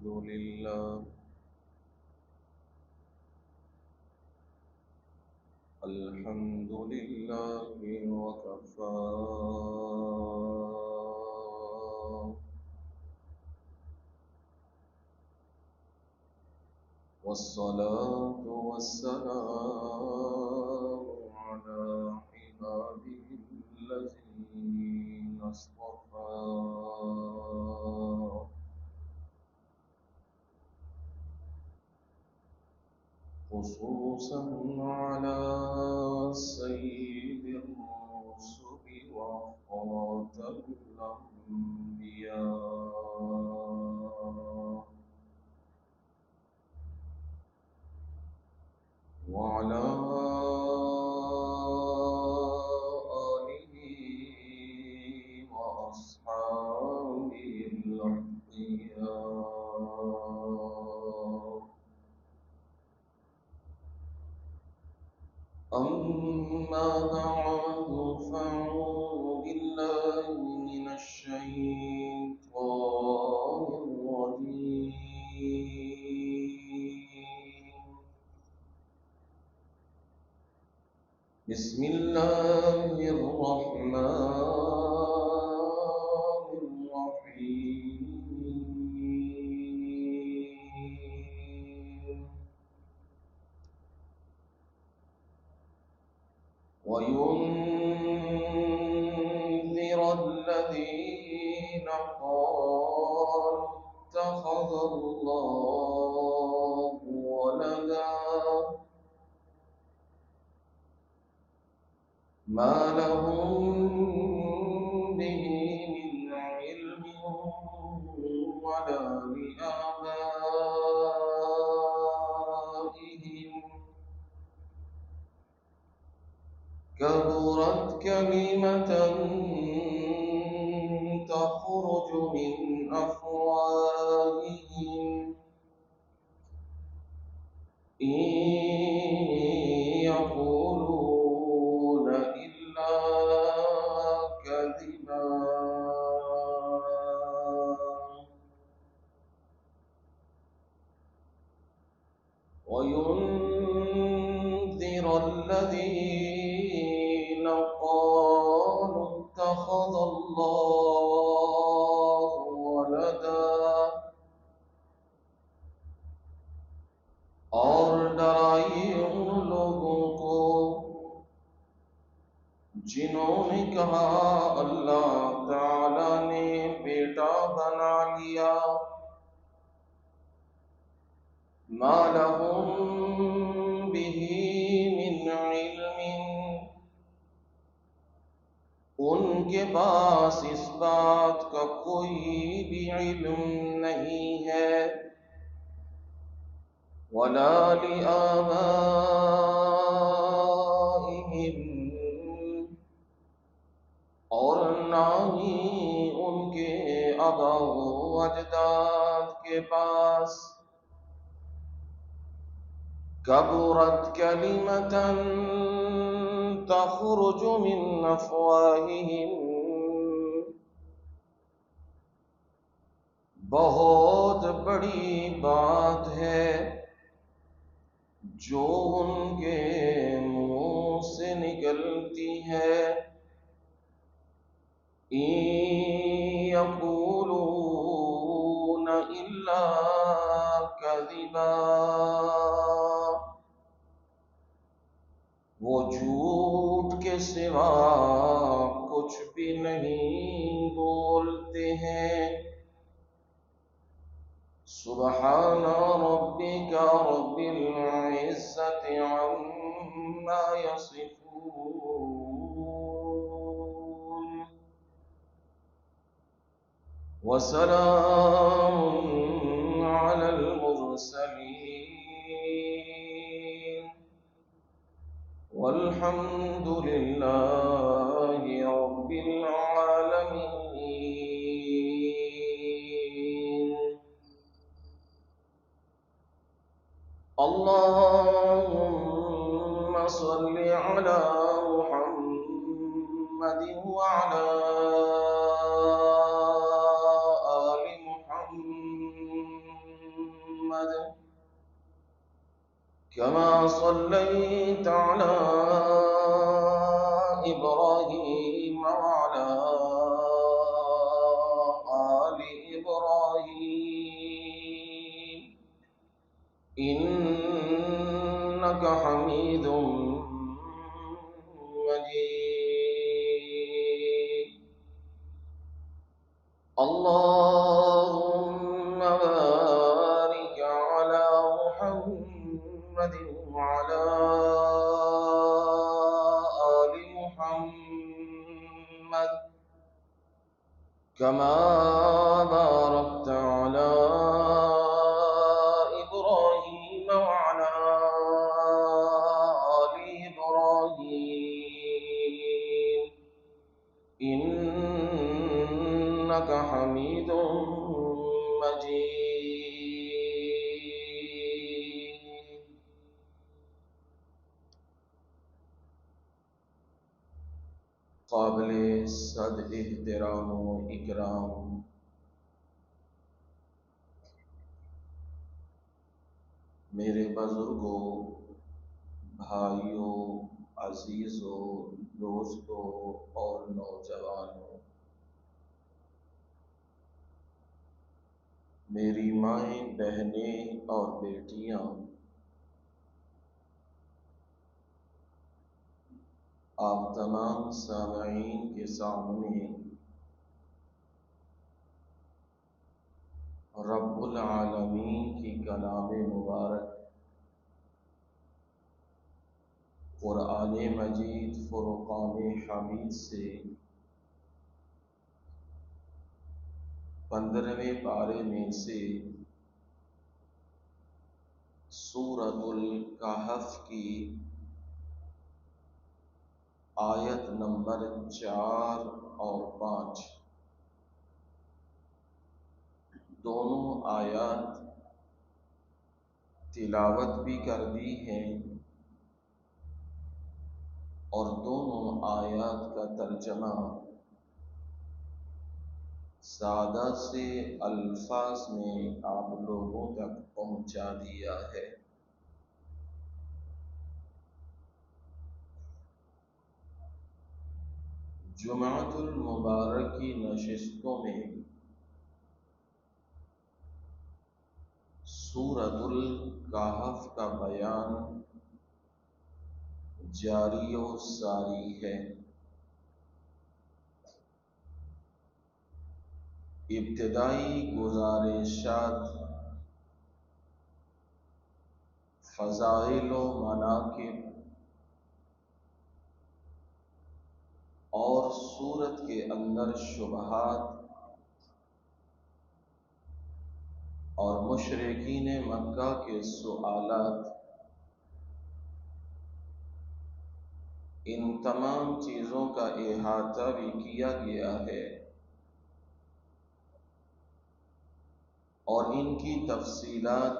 لله. الحمد لله وكفى. والصلاة والسلام على عباده الذين اصطفى، خصوصا على سيد الرسل وخاتم الأنبياء، وعلى آله وأصحابه الأتقياء. أما بعد، فأعوذ بالله من الشيطان الرجيم. بسم الله الرحمن الرحيم. وينذر الذين قالوا اتخذ الله ولدا، ما لهم به من علم ولا لآبائهم. كبرت كلمة تخرج من أفواههم إن يقولون إلا كذبا. وينذر الذين قالوا اتخذ الله ولدا، اور ڈرائیے ان لوگوں کو جنہوں نے کہا اللہ تعالی نے بیٹا بنا لیا. ما لهم به من علم، ان کے پاس اس بات کا کوئی بھی علم نہیں ہے. ولا لآبائهم، اور نہ ہی ان کے آبا و اجداد کے پاس. كبرت كلمة تخرج من أفواههم، بہت بڑی بات ہے جو ان کے منہ سے نکلتی ہے. إن يقولون إلا كذبا، وہ جھوٹ کے سوا کچھ بھی نہیں بولتے ہیں. سبحان ربك رب العزة عما يصفون، وسلام على المرسلين، والحمد لله رب العالمين. اللهم صل على محمد وعلى آل محمد محمد كما صليت على إبراهيم وعلى آل إبراهيم إنك حميد مجيد اللهم بارك على محمد وعلى آل محمد كما باركت على إبراهيم وعلى آل إبراهيم إنك حميد مجيد قابل صد احترام و اکرام میرے بزرگوں، بھائیوں، عزیزوں، دوستوں اور نوجوانوں، میری مائیں، بہنیں اور بیٹیاں، آپ تمام سامعین کے سامنے رب العالمین کی کلام مبارک قرآن مجید فرقان حمید سے 15ویں پارے میں سے سورۃ الکہف کی آیت نمبر 4 اور 5 دونوں آیات تلاوت بھی کر دی ہیں اور دونوں آیات کا ترجمہ سادہ سے الفاظ میں آپ لوگوں تک پہنچا دیا ہے۔ جمعۃ المبارک کی نشستوں میں سورۃ الکہف کا بیان جاری و ساری ہے۔ ابتدائی گزارشات فضائل و مناقب اور سورت کے اندر شبہات اور مشرکین مکہ کے سوالات، ان تمام چیزوں کا احاطہ بھی کیا گیا ہے اور ان کی تفصیلات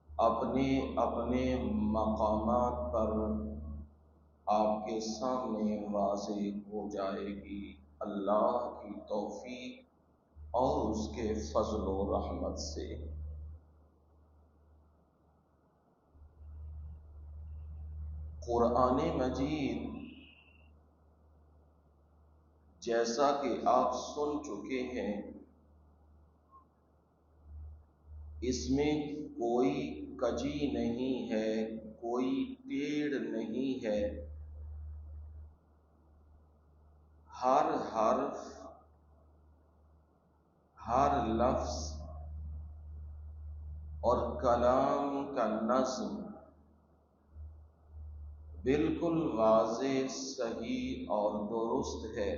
اپنے اپنے مقامات پر آپ کے سامنے واضح ہو جائے گی، اللہ کی توفیق اور اس کے فضل و رحمت سے۔ قرآن مجید جیسا کہ آپ سن چکے ہیں، اس میں کوئی کجی نہیں ہے، کوئی ٹیڑھ نہیں ہے، ہر حرف، ہر لفظ اور کلام کا نظم بالکل واضح، صحیح اور درست ہے۔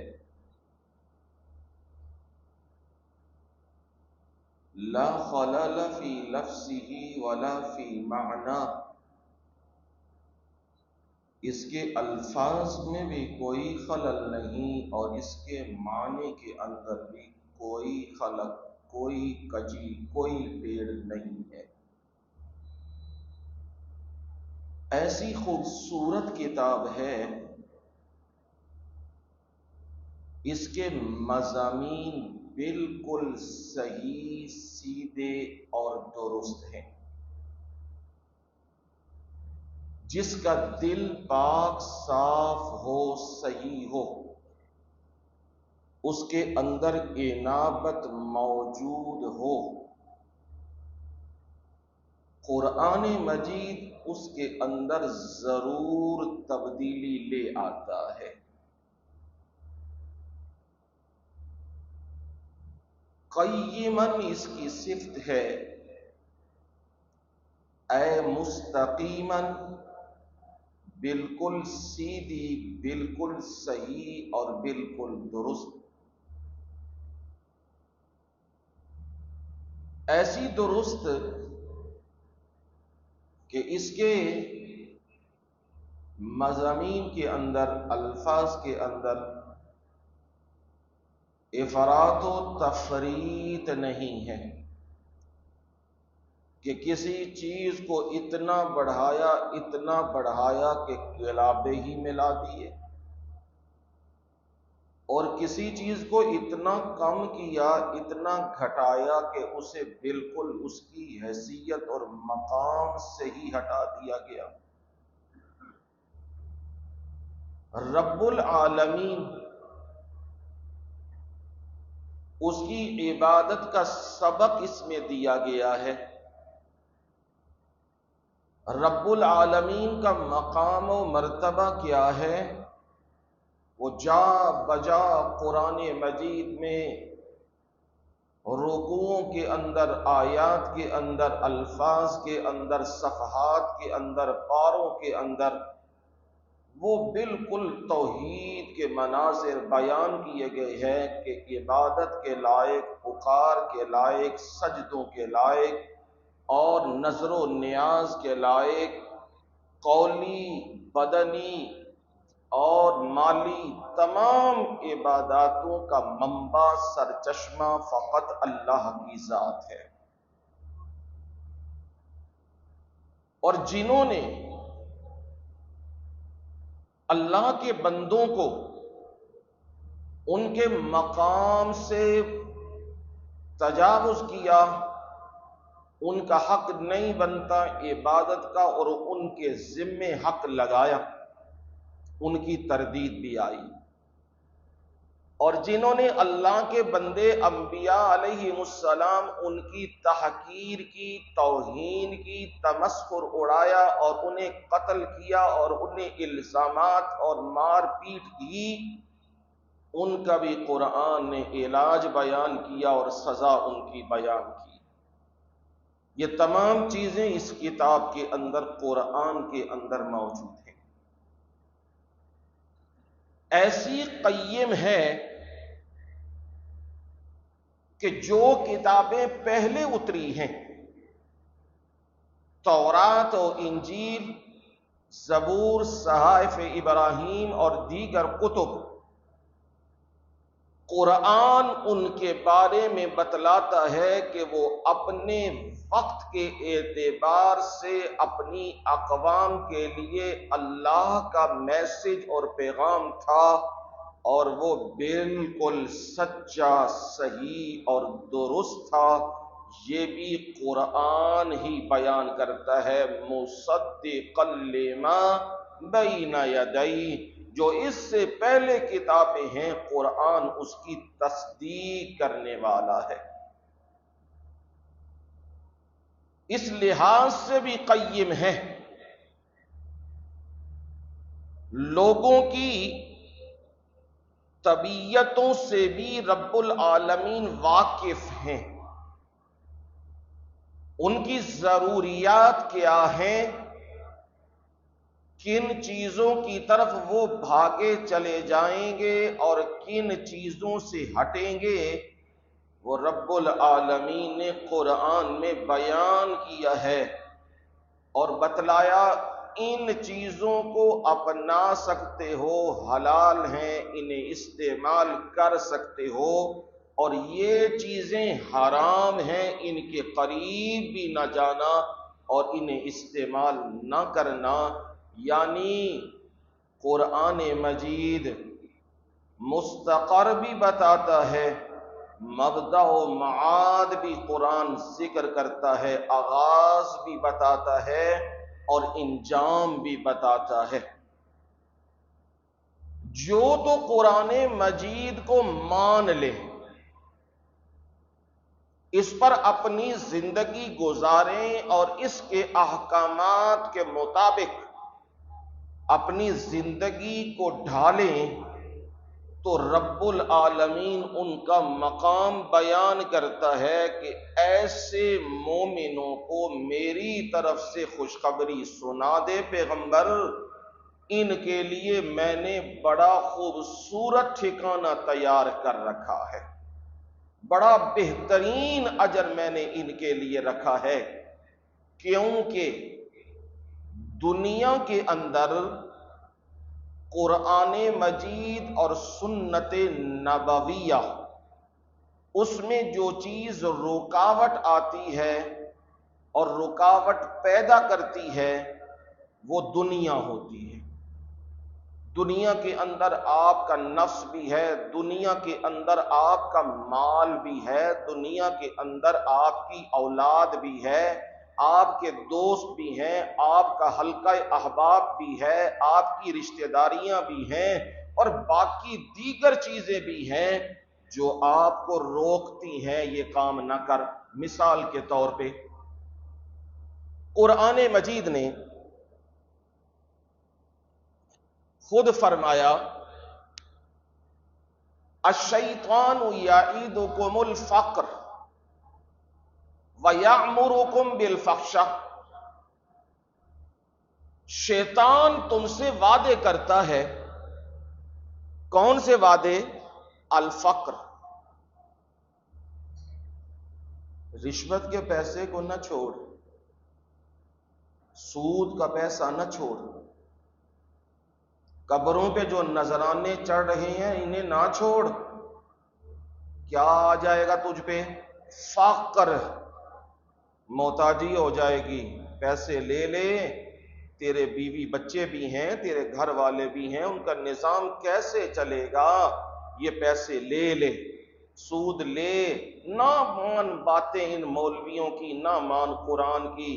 لا خلل فی لفظہ ولا فی معنی، اس کے الفاظ میں بھی کوئی خلل نہیں اور اس کے معنی کے اندر بھی کوئی خلل، کوئی کجی، کوئی ٹیڑھ نہیں ہے۔ ایسی خوبصورت کتاب ہے، اس کے مضامین بالکل صحیح، سیدھے اور درست ہیں۔ جس کا دل پاک صاف ہو، صحیح ہو، اس کے اندر انابت موجود ہو، قرآن مجید اس کے اندر ضرور تبدیلی لے آتا ہے۔ قیماً اس کی صفت ہے، اے مستقیماً، بالکل سیدھی، بالکل صحیح اور بالکل درست۔ ایسی درست کہ اس کے مضامین کے اندر، الفاظ کے اندر افراط و تفریط نہیں ہے، کہ کسی چیز کو اتنا بڑھایا کہ گلابے ہی ملا دیے، اور کسی چیز کو اتنا کم کیا، اتنا گھٹایا کہ اسے بالکل اس کی حیثیت اور مقام سے ہی ہٹا دیا گیا۔ رب العالمین، اس کی عبادت کا سبق اس میں دیا گیا ہے۔ رب العالمین کا مقام و مرتبہ کیا ہے؟ وہ جا بجا قرآن مجید میں رکوعوں کے اندر، آیات کے اندر، الفاظ کے اندر، صفحات کے اندر، پاروں کے اندر وہ بالکل توحید کے مناظر بیان کیے گئے ہیں کہ عبادت کے لائق، پکار کے لائق، سجدوں کے لائق اور نظر و نیاز کے لائق، قولی، بدنی اور مالی تمام عباداتوں کا منبع، سرچشمہ فقط اللہ کی ذات ہے۔ اور جنہوں نے اللہ کے بندوں کو ان کے مقام سے تجاوز کیا، ان کا حق نہیں بنتا عبادت کا، اور ان کے ذمے حق لگایا، ان کی تردید بھی آئی۔ اور جنہوں نے اللہ کے بندے انبیاء علیہ السلام، ان کی تحقیر کی، توہین کی، تمسخر اڑایا اور انہیں قتل کیا اور انہیں الزامات اور مار پیٹ کی، ان کا بھی قرآن نے علاج بیان کیا اور سزا ان کی بیان کی۔ یہ تمام چیزیں اس کتاب کے اندر، قرآن کے اندر موجود ہیں۔ ایسی قیم ہے کہ جو کتابیں پہلے اتری ہیں، تورات و انجیل، زبور، صحائف ابراہیم اور دیگر کتب، قرآن ان کے بارے میں بتلاتا ہے کہ وہ اپنے وقت کے اعتبار سے اپنی اقوام کے لیے اللہ کا میسج اور پیغام تھا، اور وہ بالکل سچا، صحیح اور درست تھا۔ یہ بھی قرآن ہی بیان کرتا ہے، مصدقا لما بین یدیہ، جو اس سے پہلے کتابیں ہیں قرآن اس کی تصدیق کرنے والا ہے۔ اس لحاظ سے بھی قیم ہے، لوگوں کی طبیعتوں سے بھی رب العالمین واقف ہیں، ان کی ضروریات کیا ہیں، کن چیزوں کی طرف وہ بھاگے چلے جائیں گے اور کن چیزوں سے ہٹیں گے، وہ رب العالمین نے قرآن میں بیان کیا ہے اور بتلایا۔ ان چیزوں کو اپنا سکتے ہو، حلال ہیں، انہیں استعمال کر سکتے ہو، اور یہ چیزیں حرام ہیں، ان کے قریب بھی نہ جانا اور انہیں استعمال نہ کرنا۔ یعنی قرآن مجید مستقر بھی بتاتا ہے، مبدأ و معاد بھی قرآن ذکر کرتا ہے، آغاز بھی بتاتا ہے اور انجام بھی بتاتا ہے۔ جو تو قرآن مجید کو مان لے، اس پر اپنی زندگی گزاریں اور اس کے احکامات کے مطابق اپنی زندگی کو ڈھالیں، تو رب العالمین ان کا مقام بیان کرتا ہے کہ ایسے مومنوں کو میری طرف سے خوشخبری سنا دے پیغمبر، ان کے لیے میں نے بڑا خوبصورت ٹھکانہ تیار کر رکھا ہے، بڑا بہترین اجر میں نے ان کے لیے رکھا ہے، کیونکہ دنیا کے اندر قرآن مجید اور سنت نبویہ، اس میں جو چیز رکاوٹ آتی ہے اور رکاوٹ پیدا کرتی ہے وہ دنیا ہوتی ہے۔ دنیا کے اندر آپ کا نفس بھی ہے، دنیا کے اندر آپ کا مال بھی ہے، دنیا کے اندر آپ کی اولاد بھی ہے، آپ کے دوست بھی ہیں، آپ کا حلقہ احباب بھی ہے، آپ کی رشتہ داریاں بھی ہیں، اور باقی دیگر چیزیں بھی ہیں جو آپ کو روکتی ہیں یہ کام نہ کر۔ مثال کے طور پہ قرآن مجید نے خود فرمایا الشیطان یعیدکم الفقر ویأمرکم بالفحشاء، شیطان تم سے وعدے کرتا ہے، کون سے وعدے؟ الفقر، رشوت کے پیسے کو نہ چھوڑ، سود کا پیسہ نہ چھوڑ، قبروں پہ جو نذرانے چڑھ رہے ہیں انہیں نہ چھوڑ، کیا آ جائے گا تجھ پہ؟ فقر، محتاجی ہو جائے گی، پیسے لے لے، تیرے بیوی بچے بھی ہیں، تیرے گھر والے بھی ہیں، ان کا نظام کیسے چلے گا؟ یہ پیسے لے لے، سود لے، نہ مان باتیں ان مولویوں کی، نہ مان قرآن کی،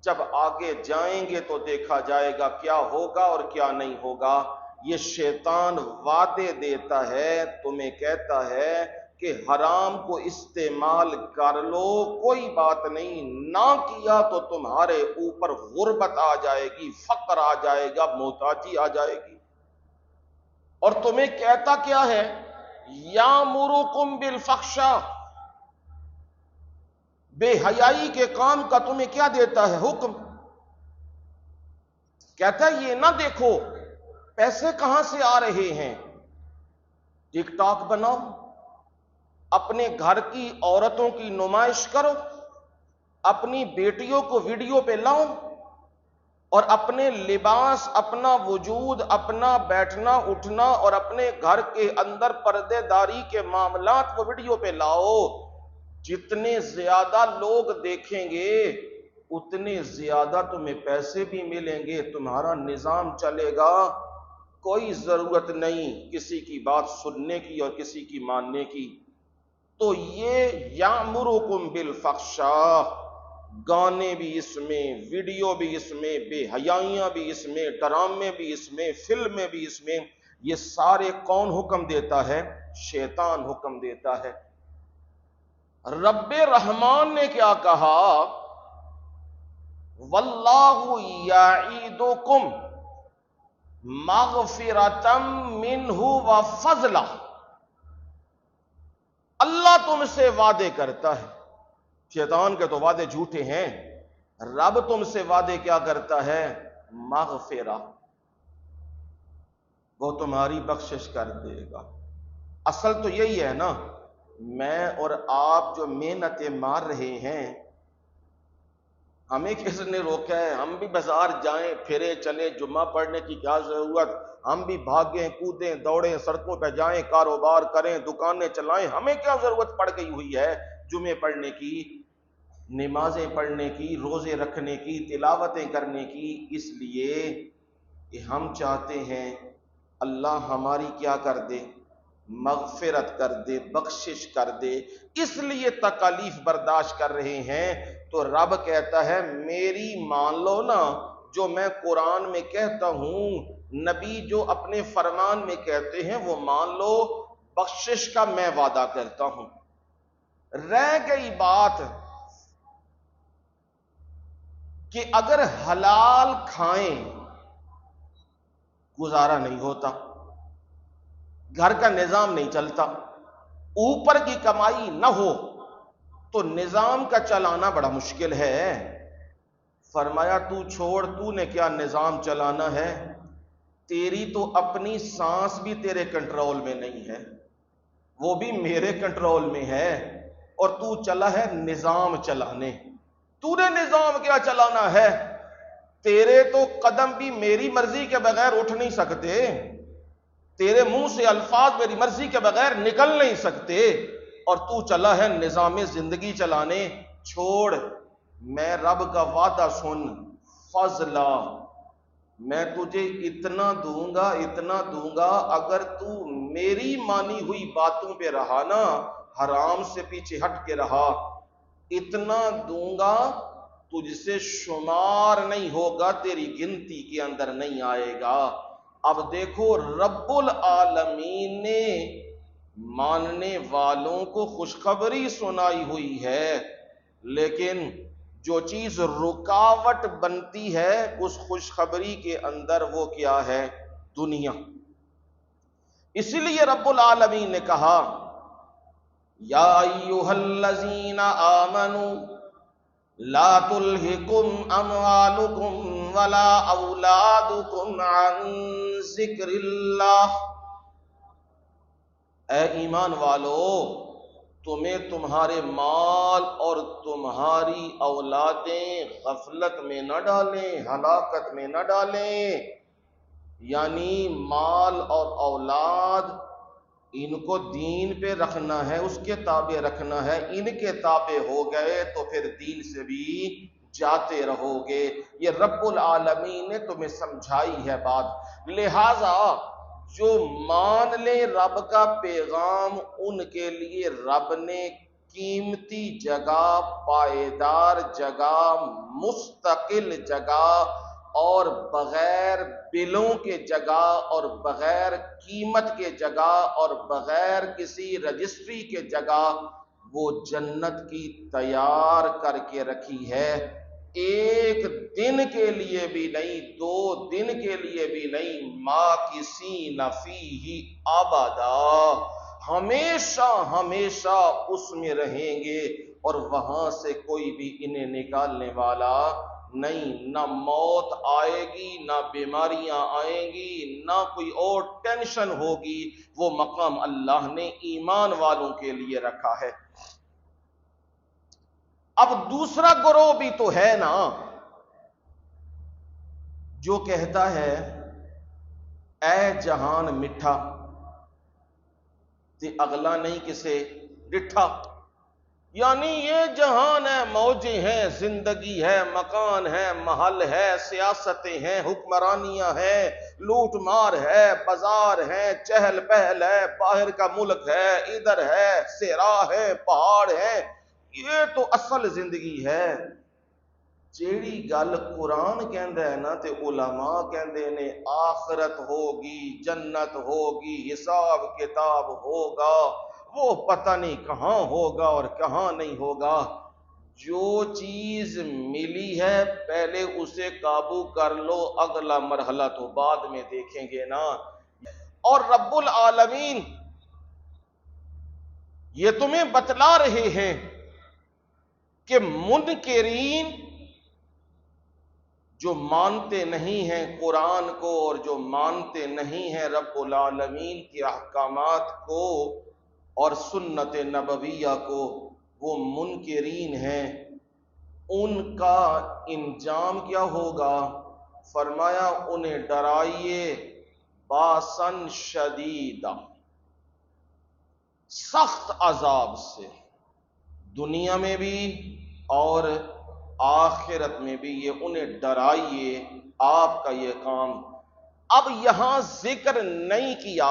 جب آگے جائیں گے تو دیکھا جائے گا کیا ہوگا اور کیا نہیں ہوگا۔ یہ شیطان وعدے دیتا ہے، تمہیں کہتا ہے کہ حرام کو استعمال کر لو، کوئی بات نہیں، نہ کیا تو تمہارے اوپر غربت آ جائے گی، فقر آ جائے گا، محتاجی آ جائے گی۔ اور تمہیں کہتا کیا ہے؟ یامرکم بالفحشاء، بے حیائی کے کام کا تمہیں کیا دیتا ہے؟ حکم۔ کہتا ہے یہ نہ دیکھو پیسے کہاں سے آ رہے ہیں، ٹک ٹاک بناؤ، اپنے گھر کی عورتوں کی نمائش کرو، اپنی بیٹیوں کو ویڈیو پہ لاؤ، اور اپنے لباس، اپنا وجود، اپنا بیٹھنا اٹھنا اور اپنے گھر کے اندر پردے داری کے معاملات وہ ویڈیو پہ لاؤ۔ جتنے زیادہ لوگ دیکھیں گے اتنے زیادہ تمہیں پیسے بھی ملیں گے، تمہارا نظام چلے گا، کوئی ضرورت نہیں کسی کی بات سننے کی اور کسی کی ماننے کی۔ تو یہ یامرکم بالفحشاء، گانے بھی اس میں، ویڈیو بھی اس میں، بے حیائیاں بھی اس میں، ڈرامے بھی اس میں، فلمیں بھی اس میں، یہ سارے کون حکم دیتا ہے؟ شیطان حکم دیتا ہے۔ رب رحمان نے کیا کہا؟ واللہ یعیدکم مغفرۃ منہ وفضلا، اللہ تم سے وعدے کرتا ہے، شیطان کے تو وعدے جھوٹے ہیں، رب تم سے وعدے کیا کرتا ہے؟ مغفرہ، وہ تمہاری بخشش کر دے گا۔ اصل تو یہی ہے نا، میں اور آپ جو محنتیں مار رہے ہیں، ہمیں کس نے روکا ہے؟ ہم بھی بازار جائیں پھرے چلیں، جمعہ پڑھنے کی کیا ضرورت؟ ہم بھی بھاگیں کودیں دوڑیں، سڑکوں پہ جائیں، کاروبار کریں، دکانیں چلائیں، ہمیں کیا ضرورت پڑ گئی ہوئی ہے جمعے پڑھنے کی، نمازیں پڑھنے کی، روزے رکھنے کی، تلاوتیں کرنے کی؟ اس لیے کہ ہم چاہتے ہیں اللہ ہماری کیا کر دے؟ مغفرت کر دے، بخشش کر دے، اس لیے تکالیف برداشت کر رہے ہیں۔ تو رب کہتا ہے میری مان لو نا، جو میں قرآن میں کہتا ہوں، نبی جو اپنے فرمان میں کہتے ہیں وہ مان لو، بخشش کا میں وعدہ کرتا ہوں۔ رہ گئی بات کہ اگر حلال کھائیں گزارا نہیں ہوتا، گھر کا نظام نہیں چلتا، اوپر کی کمائی نہ ہو تو نظام کا چلانا بڑا مشکل ہے۔ فرمایا تو چھوڑ، تو نے کیا نظام چلانا ہے، تیری تو اپنی سانس بھی تیرے کنٹرول میں نہیں ہے، وہ بھی میرے کنٹرول میں ہے، اور تو چلا ہے نظام چلانے۔ تو نے نظام کیا چلانا ہے، تیرے تو قدم بھی میری مرضی کے بغیر اٹھ نہیں سکتے، تیرے منہ سے الفاظ میری مرضی کے بغیر نکل نہیں سکتے، اور تو چلا ہے نظام زندگی چلانے۔ چھوڑ، میں رب کا وعدہ سن، فضلا، میں تجھے اتنا دوں گا، اتنا دوں گا، اگر تو میری مانی ہوئی باتوں پہ رہا نا، حرام سے پیچھے ہٹ کے رہا، اتنا دوں گا تجھ سے شمار نہیں ہوگا، تیری گنتی کے اندر نہیں آئے گا۔ اب دیکھو رب العالمین نے ماننے والوں کو خوشخبری سنائی ہوئی ہے، لیکن جو چیز رکاوٹ بنتی ہے اس خوشخبری کے اندر وہ کیا ہے؟ دنیا۔ اسی لیے رب العالمین نے کہا یا ایھا الذین آمنوا لا تلہکم اموالکم ولا اولادکم عن ذکر اللہ، اے ایمان والو، تمہیں تمہارے مال اور تمہاری اولادیں غفلت میں نہ ڈالیں، ہلاکت میں نہ ڈالیں۔ یعنی مال اور اولاد ان کو دین پہ رکھنا ہے، اس کے تابع رکھنا ہے، ان کے تابع ہو گئے تو پھر دین سے بھی جاتے رہو گے۔ یہ رب العالمین نے تمہیں سمجھائی ہے بات۔ لہذا جو مان لے رب کا پیغام، ان کے لیے رب نے قیمتی جگہ، پائیدار جگہ، مستقل جگہ، اور بغیر بلوں کے جگہ، اور بغیر قیمت کے جگہ، اور بغیر کسی رجسٹری کے جگہ وہ جنت کی تیار کر کے رکھی ہے۔ ایک دن کے لیے بھی نہیں، 2 دن کے لیے بھی نہیں، ماکثین فیہ ابدا، ہمیشہ ہمیشہ اس میں رہیں گے، اور وہاں سے کوئی بھی انہیں نکالنے والا نہیں۔ نہ موت آئے گی، نہ بیماریاں آئیں گی، نہ کوئی اور ٹینشن ہوگی۔ وہ مقام اللہ نے ایمان والوں کے لیے رکھا ہے۔ اب دوسرا گروہ بھی تو ہے نا جو کہتا ہے اے جہان مٹھا تے اگلا نہیں کسے ڈٹھا، یعنی یہ جہان ہے، موجیں ہیں، زندگی ہے، مکان ہے، محل ہے، سیاستیں ہیں، حکمرانیاں ہیں، لوٹ مار ہے، بازار ہے، چہل پہل ہے، باہر کا ملک ہے، ادھر ہے، صحرا ہے، پہاڑ ہے، یہ تو اصل زندگی ہے۔ جیڑی گل قرآن کہندا ہے نا تے علماء کہندے نے آخرت ہوگی، جنت ہوگی، حساب کتاب ہوگا، وہ پتہ نہیں کہاں ہوگا اور کہاں نہیں ہوگا۔ جو چیز ملی ہے پہلے اسے قابو کر لو، اگلا مرحلہ تو بعد میں دیکھیں گے نا۔ اور رب العالمین یہ تمہیں بتلا رہے ہیں کہ منکرین جو مانتے نہیں ہیں قرآن کو، اور جو مانتے نہیں ہیں رب العالمین کے احکامات کو اور سنت نبویہ کو، وہ منکرین ہیں۔ ان کا انجام کیا ہوگا؟ فرمایا انہیں ڈرائیے باسن شدیدہ، سخت عذاب سے، دنیا میں بھی اور آخرت میں بھی، یہ انہیں ڈرائیے، آپ کا یہ کام۔ اب یہاں ذکر نہیں کیا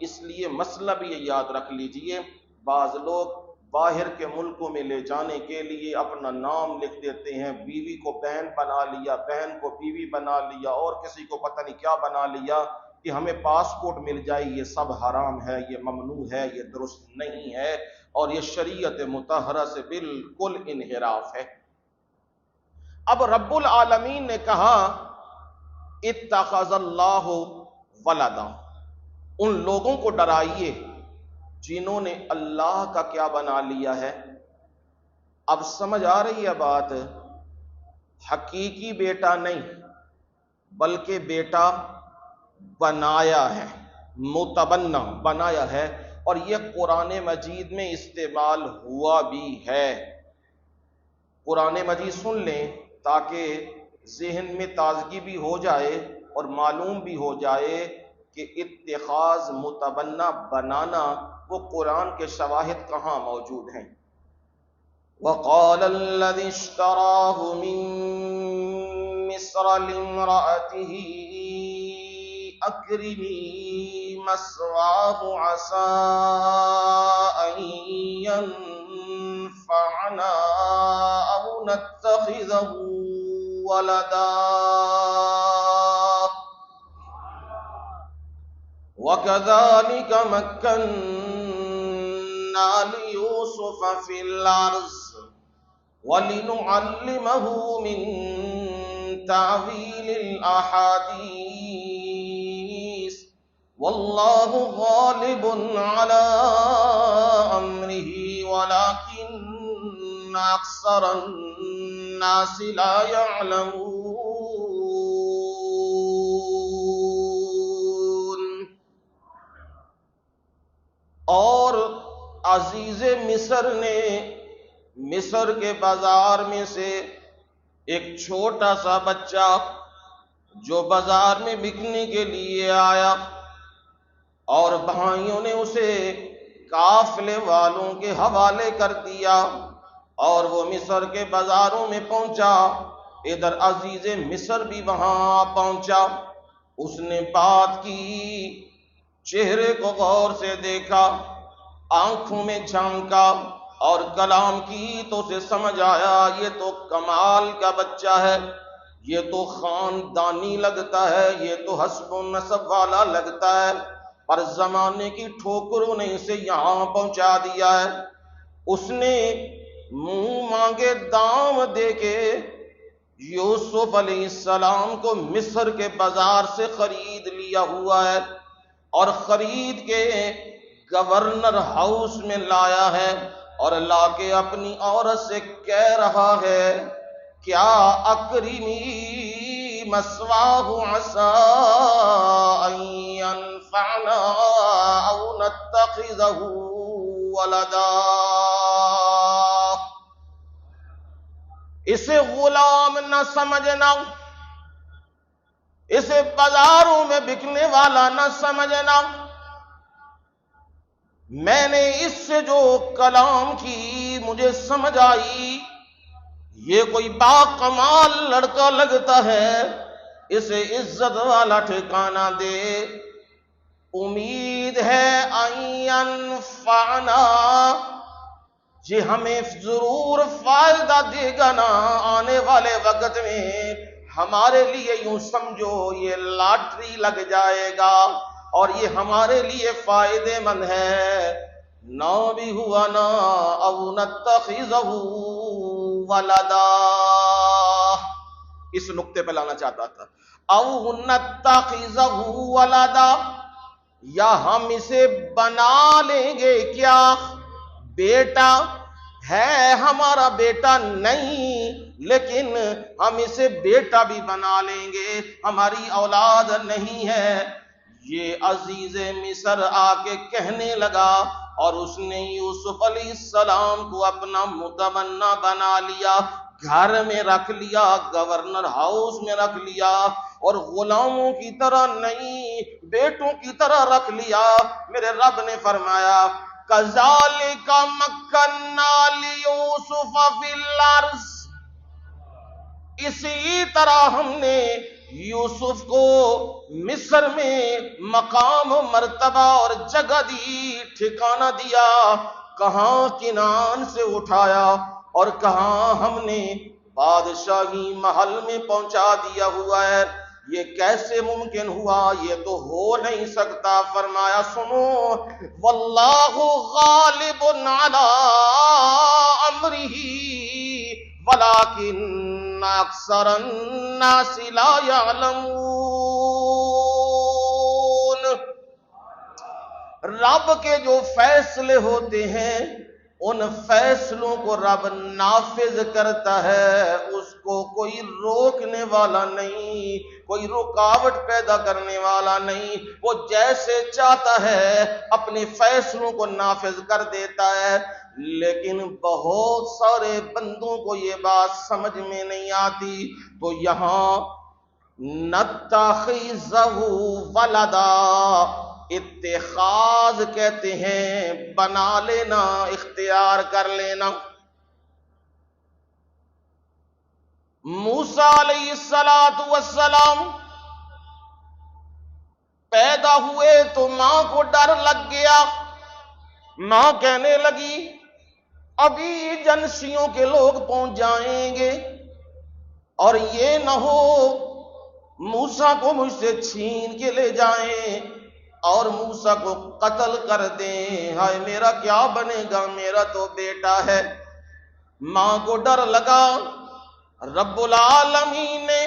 اس لیے مسئلہ بھی یہ یاد رکھ لیجئے، بعض لوگ باہر کے ملکوں میں لے جانے کے لیے اپنا نام لکھ دیتے ہیں، بیوی کو بہن بنا لیا، بہن کو بیوی بنا لیا، اور کسی کو پتہ نہیں کیا بنا لیا کہ ہمیں پاسپورٹ مل جائے۔ یہ سب حرام ہے، یہ ممنوع ہے، یہ درست نہیں ہے، اور یہ شریعت مطہرہ سے بالکل انحراف ہے۔ اب رب العالمین نے کہا اتخذ اللہ ولدا، ان لوگوں کو ڈرائیے جنہوں نے اللہ کا کیا بنا لیا ہے۔ اب سمجھ آ رہی ہے بات؟ حقیقی بیٹا نہیں بلکہ بیٹا بنایا ہے، متبنہ بنایا ہے، اور یہ قرآن مجید میں استعمال ہوا بھی ہے۔ قرآن مجید سن لیں تاکہ ذہن میں تازگی بھی ہو جائے اور معلوم بھی ہو جائے کہ اتخاذ متبنہ بنانا وہ قرآن کے شواہد کہاں موجود ہیں۔ وَقَالَ الَّذِي اشْتَرَاهُ مِن مِصْرَ لِامْرَأَتِهِ أَكْرِمِي مَثْوَاهُ عَسَىٰ أَن يَنفَعَنَا أَوْ نَتَّخِذَهُ وَلَدًا وَكَذَلِكَ مَكَّنَّا لِيُوسُفَ فِي الْأَرْضِ وَلِنُعَلِّمَهُ مِن تَأْوِيلِ الْأَحَادِيثِ وَاللَّهُ غَالِبٌ عَلَىٰ أَمْرِهِ وَلَٰكِنَّ أَكْثَرَ النَّاسِ لَا يَعْلَمُونَ۔ اور عزیز مصر نے مصر کے بازار میں سے ایک چھوٹا سا بچہ جو بازار میں بکنے کے لیے آیا، اور بھائیوں نے اسے قافلے والوں کے حوالے کر دیا، اور وہ مصر کے بازاروں میں پہنچا۔ ادھر عزیز مصر بھی وہاں پہنچا، اس نے بات کی، چہرے کو غور سے دیکھا، آنکھوں میں جھانکا اور کلام کی تو اسے سمجھ آیا یہ تو کمال کا بچہ ہے، یہ تو خاندانی لگتا ہے، یہ تو حسب و نسب والا لگتا ہے، پر زمانے کی ٹھوکروں نے اسے یہاں پہنچا دیا ہے۔ اس نے منہ مانگے دام دے کے یوسف علیہ السلام کو مصر کے بازار سے خرید لیا ہوا ہے، اور خرید کے گورنر ہاؤس میں لایا ہے، اور لا کے اپنی عورت سے کہہ رہا ہے کیا اکرمی مثواہ عسیٰ ان ینفعنا او نتخذہ ولدا۔ اسے غلام نہ سمجھنا، اسے بازاروں میں بکنے والا نہ سمجھنا، میں نے اس سے جو کلام کی مجھے سمجھ آئی یہ کوئی باکمال لڑکا لگتا ہے، اسے عزت والا ٹھکانہ دے، امید ہے ان ینفعنا، یہ ہمیں ضرور فائدہ دے گا نا آنے والے وقت میں، ہمارے لیے یوں سمجھو یہ لاٹری لگ جائے گا اور یہ ہمارے لیے فائدے مند ہے۔ نہ بھی ہوا نا او نتخذہ ولدا، اس نقطے پہ لانا چاہتا تھا، او نتخذہ ولدا، یا ہم اسے بنا لیں گے کیا بیٹا، ہے ہمارا بیٹا نہیں لیکن ہم اسے بیٹا بھی بنا لیں گے، ہماری اولاد نہیں ہے۔ یہ عزیز مصر آ کے کہنے لگا، اور اس نے یوسف علیہ السلام کو اپنا متبنہ بنا لیا، گھر میں رکھ لیا، گورنر ہاؤس میں رکھ لیا، اور غلاموں کی طرح نہیں بیٹوں کی طرح رکھ لیا۔ میرے رب نے فرمایا کذالک مکننا لیوسف فی الارض، اسی طرح ہم نے یوسف کو مصر میں مقام و مرتبہ اور جگہ دی، ٹھکانہ دیا، کہاں کنعان سے اٹھایا اور کہاں ہم نے بادشاہی محل میں پہنچا دیا ہوا ہے، یہ کیسے ممکن ہوا؟ یہ تو ہو نہیں سکتا۔ فرمایا سنو، واللہ غالب علی امرہ ولکن اکثر الناس لا یعلمون۔ رب کے جو فیصلے ہوتے ہیں ان فیصلوں کو رب نافذ کرتا ہے، اس کو کوئی روکنے والا نہیں، کوئی رکاوٹ پیدا کرنے والا نہیں، وہ جیسے چاہتا ہے اپنے فیصلوں کو نافذ کر دیتا ہے۔ لیکن بہت سارے بندوں کو یہ بات سمجھ میں نہیں آتی، تو یہاں نتخذہ ولدا، اتخاذ کہتے ہیں بنا لینا، اختیار کر لینا۔ موسیٰ علیہ السلام پیدا ہوئے تو ماں کو ڈر لگ گیا، ماں کہنے لگی ابھی ایجنسیوں کے لوگ پہنچ جائیں گے اور یہ نہ ہو موسیٰ کو مجھ سے چھین کے لے جائیں اور موسیٰ کو قتل کر دیں، ہائے میرا کیا بنے گا، میرا تو بیٹا ہے۔ ماں کو ڈر لگا، رب العالمین نے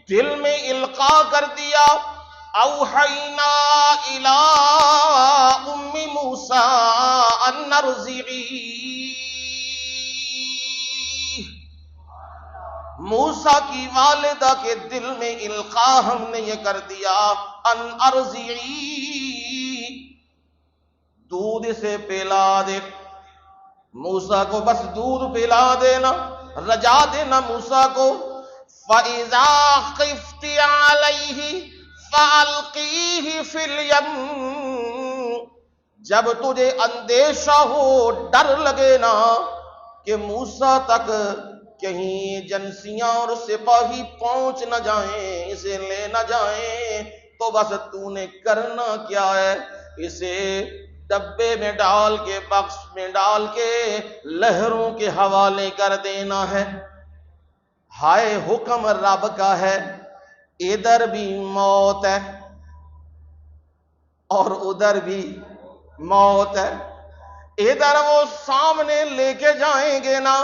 دل میں القاء کر دیا، اوحینا الی ام موسیٰ ان ارضعیہ، موسیٰ کی والدہ کے دل میں القاء ہم نے یہ کر دیا، ان ارضعیہ، دودھ سے پلا دے، موسیٰ کو بس دودھ پلا دینا، رجا دینا موسیٰ کو۔ فَإِذَا خِفْتِ عَلَيْهِ فَأَلْقِيهِ فِي الْيَمِّ، جب تجھے اندیشہ ہو، ڈر لگے نا کہ موسیٰ تک کہیں ایجنسیاں اور سپاہی پہنچ نہ جائیں، اسے لے نہ جائیں، تو بس تو نے کرنا کیا ہے، اسے ڈبے میں ڈال کے، باکس میں ڈال کے لہروں کے حوالے کر دینا ہے۔ ہائے حکم رب کا ہے، ادھر بھی موت ہے اور ادھر بھی موت ہے، ادھر وہ سامنے لے کے جائیں گے نا،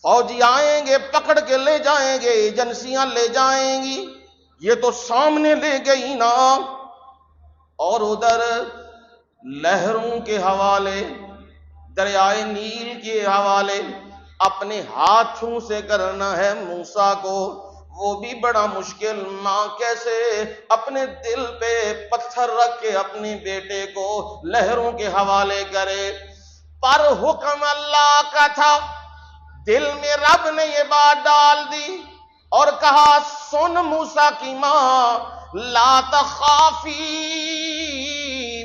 فوجی آئیں گے پکڑ کے لے جائیں گے، ایجنسیاں لے جائیں گی، یہ تو سامنے لے گئی نا، اور ادھر لہروں کے حوالے، دریائے نیل کے حوالے اپنے ہاتھوں سے کرنا ہے موسیٰ کو، وہ بھی بڑا مشکل۔ ماں کیسے اپنے دل پہ پتھر رکھ کے اپنے بیٹے کو لہروں کے حوالے کرے؟ پر حکم اللہ کا تھا، دل میں رب نے یہ بات ڈال دی اور کہا سن موسیٰ کی ماں، لا تخافی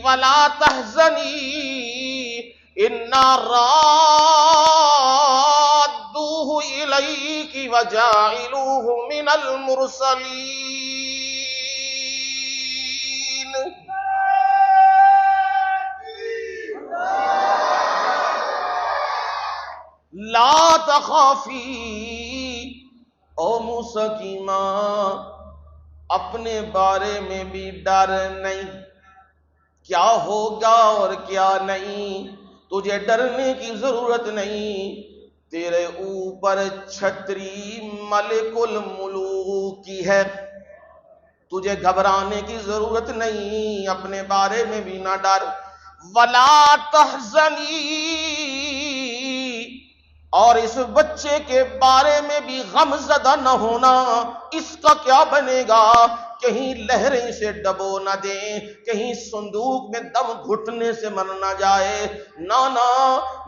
ولا تحزنی انا رادوہ الیک وجاعلوہ من المرسلین۔ لا تخافی، او موسیٰ کی ماں اپنے بارے میں بھی ڈر نہیں، کیا ہوگا اور کیا نہیں، تجھے ڈرنے کی ضرورت نہیں، تیرے اوپر چھتری ملک الملوک کی ہے، تجھے گھبرانے کی ضرورت نہیں، اپنے بارے میں بھی نہ ڈر۔ ولا تحزنی، اور اس بچے کے بارے میں بھی غم زدہ نہ ہونا، اس کا کیا بنے گا، کہیں لہریں اسے ڈبو نہ دیں، کہیں صندوق میں دم گھٹنے سے مر نہ جائے، نہ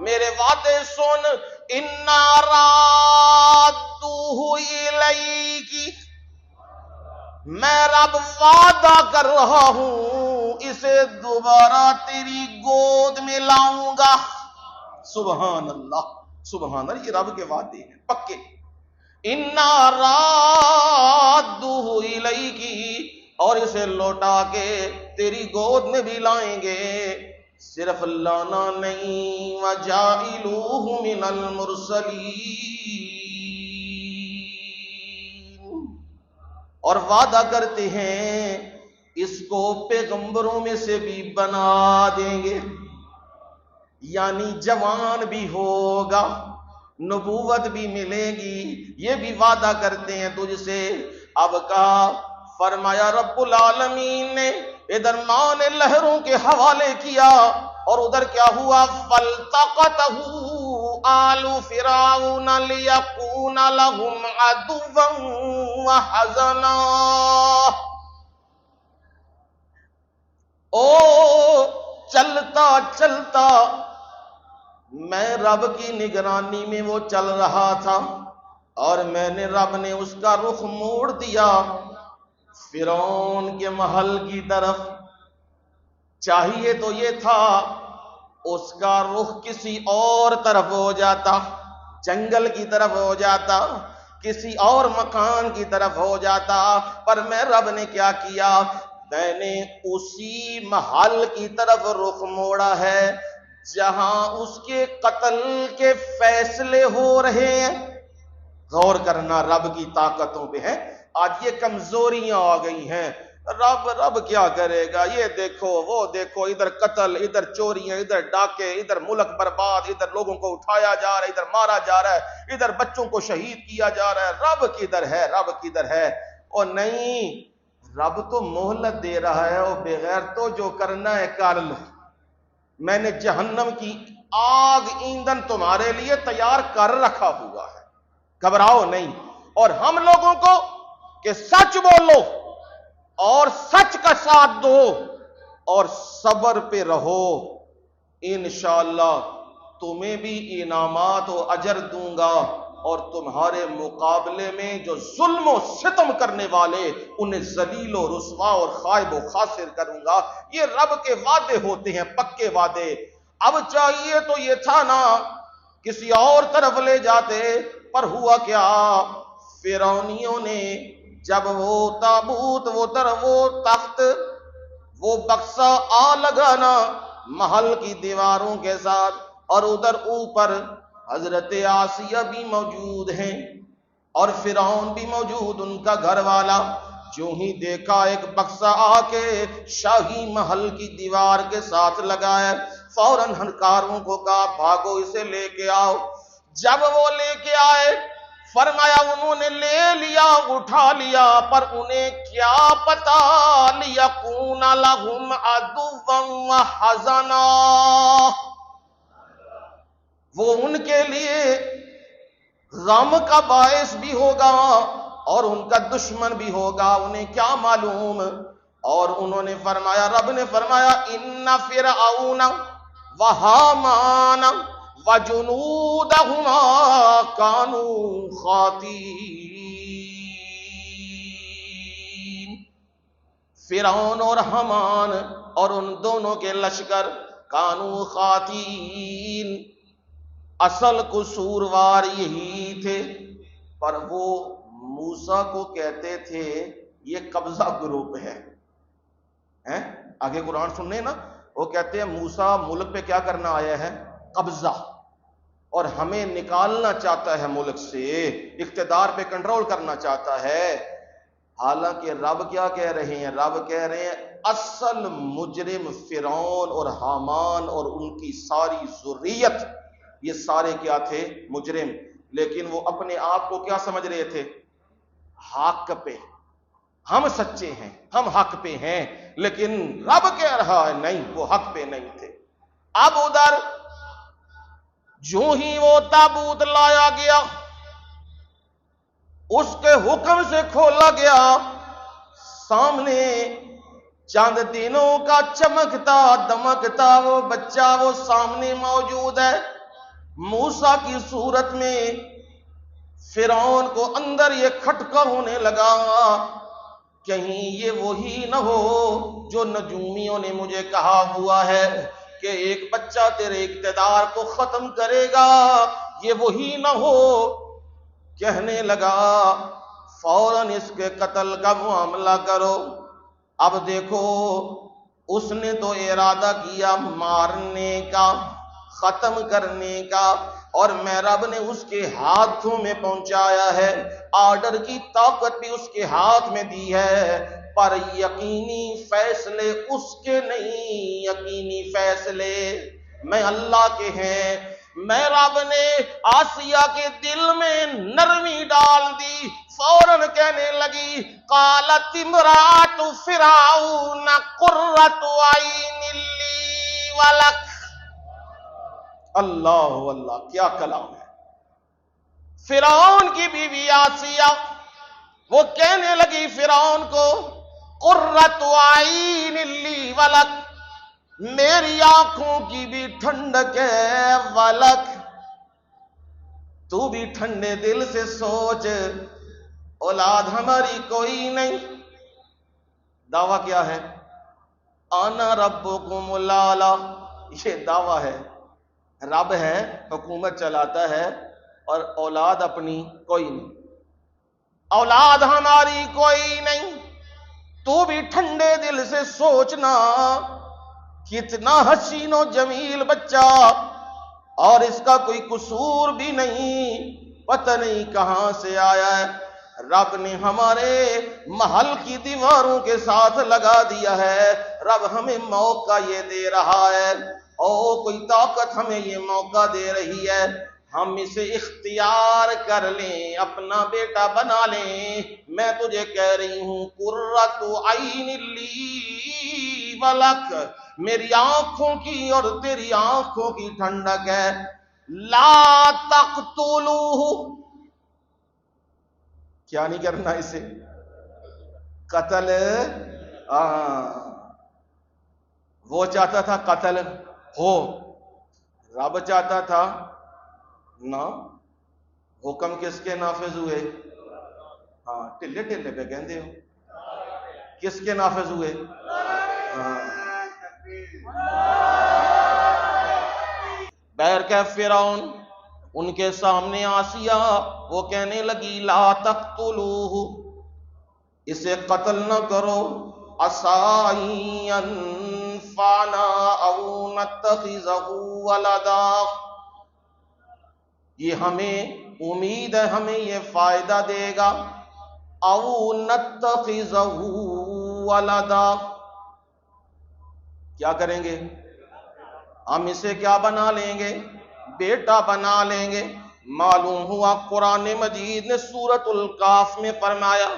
میرے وعدے سن، انا رادوہ الیک، میں رب وعدہ کر رہا ہوں اسے دوبارہ تیری گود میں لاؤں گا۔ سبحان اللہ، سبحان اللہ، یہ رب کے وعدے ہیں پکے۔ انا رادوہ الیکی، اور اسے لوٹا کے تیری گود میں بھی لائیں گے. صرف لانا نہیں، وجاعلوہ من المرسلین، اور وعدہ کرتے ہیں اس کو پیغمبروں میں سے بھی بنا دیں گے. یعنی جوان بھی ہوگا، نبوت بھی ملے گی، یہ بھی وعدہ کرتے ہیں تجھ سے. اب کا فرمایا رب العالمین نے ادھر ماں نے لہروں کے حوالے کیا، اور ادھر کیا ہوا؟ فَالْتَقَطَهُ آلُ فِرْعَوْنَ لِيَكُونَ لَهُمْ عَدُوًّا وَحَزَنًا. او چلتا چلتا میں رب کی نگرانی میں وہ چل رہا تھا، اور میں نے رب نے اس کا رخ موڑ دیا فرعون کے محل کی طرف. چاہیے تو یہ تھا اس کا رخ کسی اور طرف ہو جاتا، جنگل کی طرف ہو جاتا، کسی اور مکان کی طرف ہو جاتا، پر میں رب نے کیا کیا؟ میں نے اسی محل کی طرف رخ موڑا ہے جہاں اس کے قتل کے فیصلے ہو رہے ہیں. غور کرنا رب کی طاقتوں پہ ہے. آج یہ کمزوریاں آ گئی ہیں. رب کیا کرے گا؟ یہ دیکھو وہ دیکھو، ادھر قتل، ادھر چوریاں، ادھر ڈاکے، ادھر ملک برباد، ادھر لوگوں کو اٹھایا جا رہا ہے، ادھر مارا جا رہا ہے، ادھر بچوں کو شہید کیا جا رہا ہے. رب کدھر ہے؟ رب کدھر ہے؟ اور نہیں، رب تو مہلت دے رہا ہے. اور بغیر تو جو کرنا ہے کر لو، میں نے جہنم کی آگ ایندھن تمہارے لیے تیار کر رکھا ہوا ہے، گھبراؤ نہیں. اور ہم لوگوں کو کہ سچ بولو اور سچ کا ساتھ دو اور صبر پہ رہو، انشاءاللہ تمہیں بھی انعامات و اجر دوں گا، اور تمہارے مقابلے میں جو ظلم و ستم کرنے والے انہیں ذلیل و رسوا اور خائب و خاسر کروں گا. یہ رب کے وعدے ہوتے ہیں، پکے وعدے. اب چاہیے تو یہ تھا نا کسی اور طرف لے جاتے، پر ہوا کیا؟ فرعونیوں نے جب وہ تابوت، وہ تخت، وہ بکسا آ لگانا محل کی دیواروں کے ساتھ، اور ادھر اوپر حضرت آسیہ بھی موجود ہیں اور فرعون بھی موجود، ان کا گھر والا. جو ہی دیکھا ایک بکسا آ کے شاہی محل کی دیوار کے ساتھ لگایا، فوراً ہنکاروں کو کہا بھاگو اسے لے کے آؤ. جب وہ لے کے آئے، فرمایا انہوں نے لے لیا، اٹھا لیا، پر انہیں کیا پتا لِيَكُونَ لَهُمْ عَدُوًّا وَحَزَنًا، وہ ان کے لیے غم کا باعث بھی ہوگا اور ان کا دشمن بھی ہوگا، انہیں کیا معلوم. اور انہوں نے فرمایا، رب نے فرمایا اِنَّ فِرْعَوْنَ وَحَامَانَ وَجُنُودَهُمَا كَانُوا خَاطِئِينَ. فرعون اور حامان اور ان دونوں کے لشکر کانو خاطئین، اصل قصوروار یہی تھے. پر وہ موسیٰ کو کہتے تھے یہ قبضہ گروپ ہے. آگے قرآن سننے نا، وہ کہتے ہیں موسیٰ ملک پہ کیا کرنا آیا ہے؟ قبضہ، اور ہمیں نکالنا چاہتا ہے ملک سے، اقتدار پہ کنٹرول کرنا چاہتا ہے. حالانکہ رب کیا کہہ رہے ہیں؟ رب کہہ رہے ہیں اصل مجرم فرعون اور حامان اور ان کی ساری ذریت، یہ سارے کیا تھے؟ مجرم. لیکن وہ اپنے آپ کو کیا سمجھ رہے تھے؟ حق پہ. ہم سچے ہیں، ہم حق پہ ہیں، لیکن رب کہہ رہا ہے نہیں، وہ حق پہ نہیں تھے. اب ادھر جو ہی وہ تابوت لایا گیا، اس کے حکم سے کھولا گیا، سامنے چند دنوں کا چمکتا دمکتا وہ بچہ وہ سامنے موجود ہے موسیٰ کی صورت میں. فرعون کو اندر یہ کھٹکا ہونے لگا، کہیں یہ وہی نہ ہو جو نجومیوں نے مجھے کہا ہوا ہے کہ ایک بچہ تیرے اقتدار کو ختم کرے گا، یہ وہی نہ ہو. کہنے لگا فوراً اس کے قتل کا معاملہ کرو۔ اب دیکھو اس نے تو ارادہ کیا مارنے کا، ختم کرنے کا، اور میں رب نے اس کے ہاتھوں میں پہنچایا ہے، آرڈر کی طاقت بھی اس کے ہاتھ میں دی ہے، پر یقینی فیصلے اس کے نہیں، یقینی فیصلے میں اللہ کے ہیں۔ میں رب نے آسیہ کے دل میں نرمی ڈال دی، فوراً کہنے لگی قالت امرأۃ فرعون قرۃ عین لی ولک۔ اللہ اللہ، کیا کلام ہے! فرعون کی بیوی آسیہ وہ کہنے لگی فرعون کو قرۃ عین لی ولک، میری آنکھوں کی بھی ٹھنڈک ہے، ولک تو بھی ٹھنڈے دل سے سوچ، اولاد ہماری کوئی نہیں۔ دعویٰ کیا ہے؟ انا ربکم الاعلی، یہ دعویٰ ہے، رب ہے، حکومت چلاتا ہے، اور اولاد اپنی کوئی نہیں، اولاد ہماری کوئی نہیں۔ تو بھی ٹھنڈے دل سے سوچنا، کتنا حسین و جمیل بچہ، اور اس کا کوئی قصور بھی نہیں، پتہ نہیں کہاں سے آیا ہے، رب نے ہمارے محل کی دیواروں کے ساتھ لگا دیا ہے، رب ہمیں موقع یہ دے رہا ہے، او کوئی طاقت ہمیں یہ موقع دے رہی ہے، ہم اسے اختیار کر لیں، اپنا بیٹا بنا لیں۔ میں تجھے کہہ رہی ہوں قرۃ عین لی ولک، میری آنکھوں کی اور تیری آنکھوں کی ٹھنڈک ہے، لا تقتلوہ، کیا نہیں کرنا اسے؟ قتل۔ وہ چاہتا تھا قتل ہو، رب چاہتا تھا نہ۔ حکم کس کے نافذ ہوئے؟ ہاں، ٹلے ٹلے پہ کہندے ہو، کس کے نافذ ہوئے؟ بہرکیف فرعون ان کے سامنے آسیہ وہ کہنے لگی لا تقتلوہ، اسے قتل نہ کرو، عسیٰ ینفعنا او نتخذہ ولدا، یہ ہمیں امید ہے ہمیں یہ فائدہ دے گا، او نتخذہ ولدا، کیا کریں گے؟ ہم اسے کیا بنا لیں گے؟ بیٹا بنا لیں گے۔ معلوم ہوا قرآن مجید نے سورۃ الکاف میں فرمایا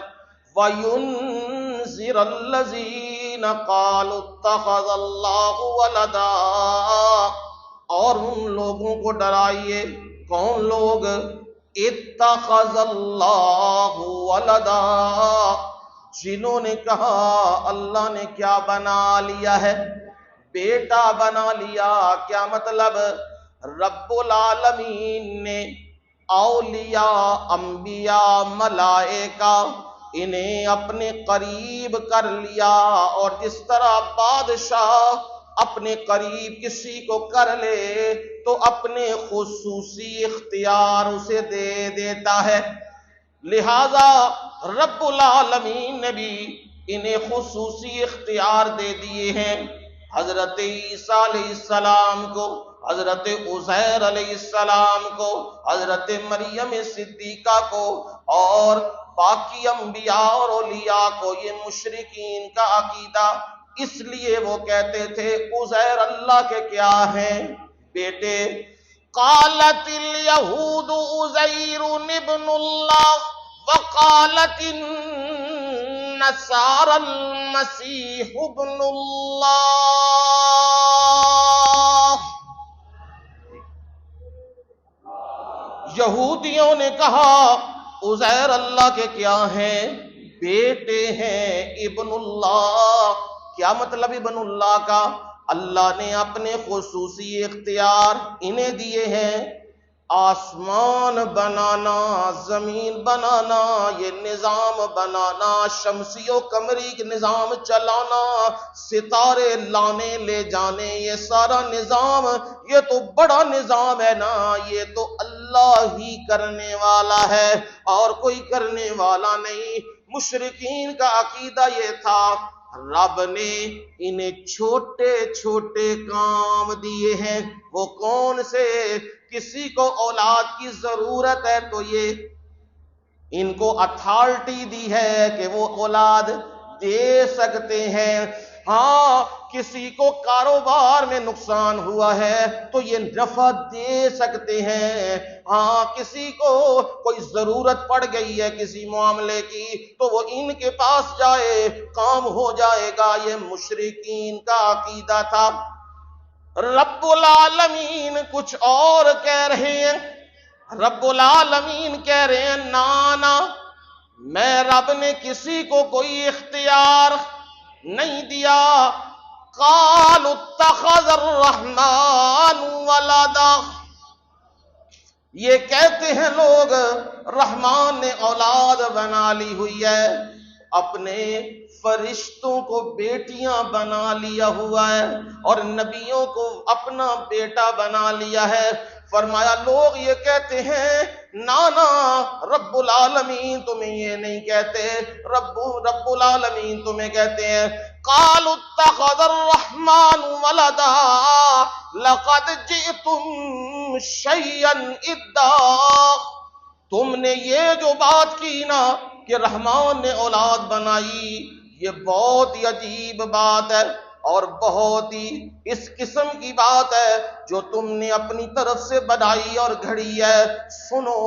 وَيُنذِرَ الَّذِينَ قَالُوا اتَّخَذَ اللَّهُ وَلَدًا، اور ان لوگوں کو ڈرائیے، کون لوگ؟ اتخذ اللہ ولدا، جنہوں نے کہا اللہ نے کیا بنا لیا ہے؟ بیٹا بنا لیا۔ کیا مطلب؟ رب العالمین نے اولیاء، انبیاء، ملائکہ انہیں اپنے قریب کر لیا، اور جس طرح بادشاہ اپنے قریب کسی کو کر لے تو اپنے خصوصی اختیار اسے دے دیتا ہے، لہذا رب العالمین نے بھی انہیں خصوصی اختیار دے دیے ہیں۔ حضرت عیسیٰ علیہ السلام کو، حضرت عزیر علیہ السلام کو، حضرت مریم صدیقہ کو، اور باقی انبیاء اور اولیاء کو یہ مشرکین کا عقیدہ، اس لیے وہ کہتے تھے عزیر اللہ کے کیا ہیں؟ بیٹے۔ قالت الیہود عزیر ابن اللہ وقالت النصارى المسیح ابن اللہ، یہودیوں نے کہا عزیر اللہ کے کیا ہیں؟ بیٹے ہیں، ابن اللہ۔ کیا مطلب ابن اللہ کا؟ اللہ نے اپنے خصوصی اختیار انہیں دیے ہیں، آسمان بنانا، زمین بنانا، یہ نظام بنانا، شمسی و قمری کے نظام چلانا، ستارے لانے لے جانے، یہ سارا نظام، یہ تو بڑا نظام ہے نا، یہ تو اللہ ہی کرنے والا ہے اور کوئی کرنے والا نہیں۔ مشرکین کا عقیدہ یہ تھا رب نے انہیں چھوٹے چھوٹے کام دیے ہیں۔ وہ کون سے؟ کسی کو اولاد کی ضرورت ہے تو یہ ان کو اتھارٹی دی ہے کہ وہ اولاد دے سکتے ہیں۔ ہاں، کسی کو کاروبار میں نقصان ہوا ہے تو یہ نفع دے سکتے ہیں۔ ہاں، کسی کو کوئی ضرورت پڑ گئی ہے کسی معاملے کی تو وہ ان کے پاس جائے، کام ہو جائے گا۔ یہ مشرکین کا عقیدہ تھا۔ رب العالمین کچھ اور کہہ رہے ہیں۔ رب العالمین کہہ رہے ہیں نانا، میں رب نے کسی کو کوئی اختیار نہیں دیا۔ قالوا اتخذ الرحمن ولدا، یہ کہتے ہیں لوگ رحمان نے اولاد بنا لی ہوئی ہے، اپنے فرشتوں کو بیٹیاں بنا لیا ہوا ہے اور نبیوں کو اپنا بیٹا بنا لیا ہے۔ فرمایا لوگ یہ کہتے ہیں نانا، رب العالمین تمہیں یہ نہیں کہتے، رب العالمین تمہیں کہتے ہیں قالوا اتخذ الرحمن ولدا لقد جئتم شيئا ادا۔ تم نے یہ جو بات کی نا کہ رحمان نے اولاد بنائی، یہ بہت ہی عجیب بات ہے اور بہت ہی اس قسم کی بات ہے جو تم نے اپنی طرف سے بنائی اور گھڑی ہے۔ سنو،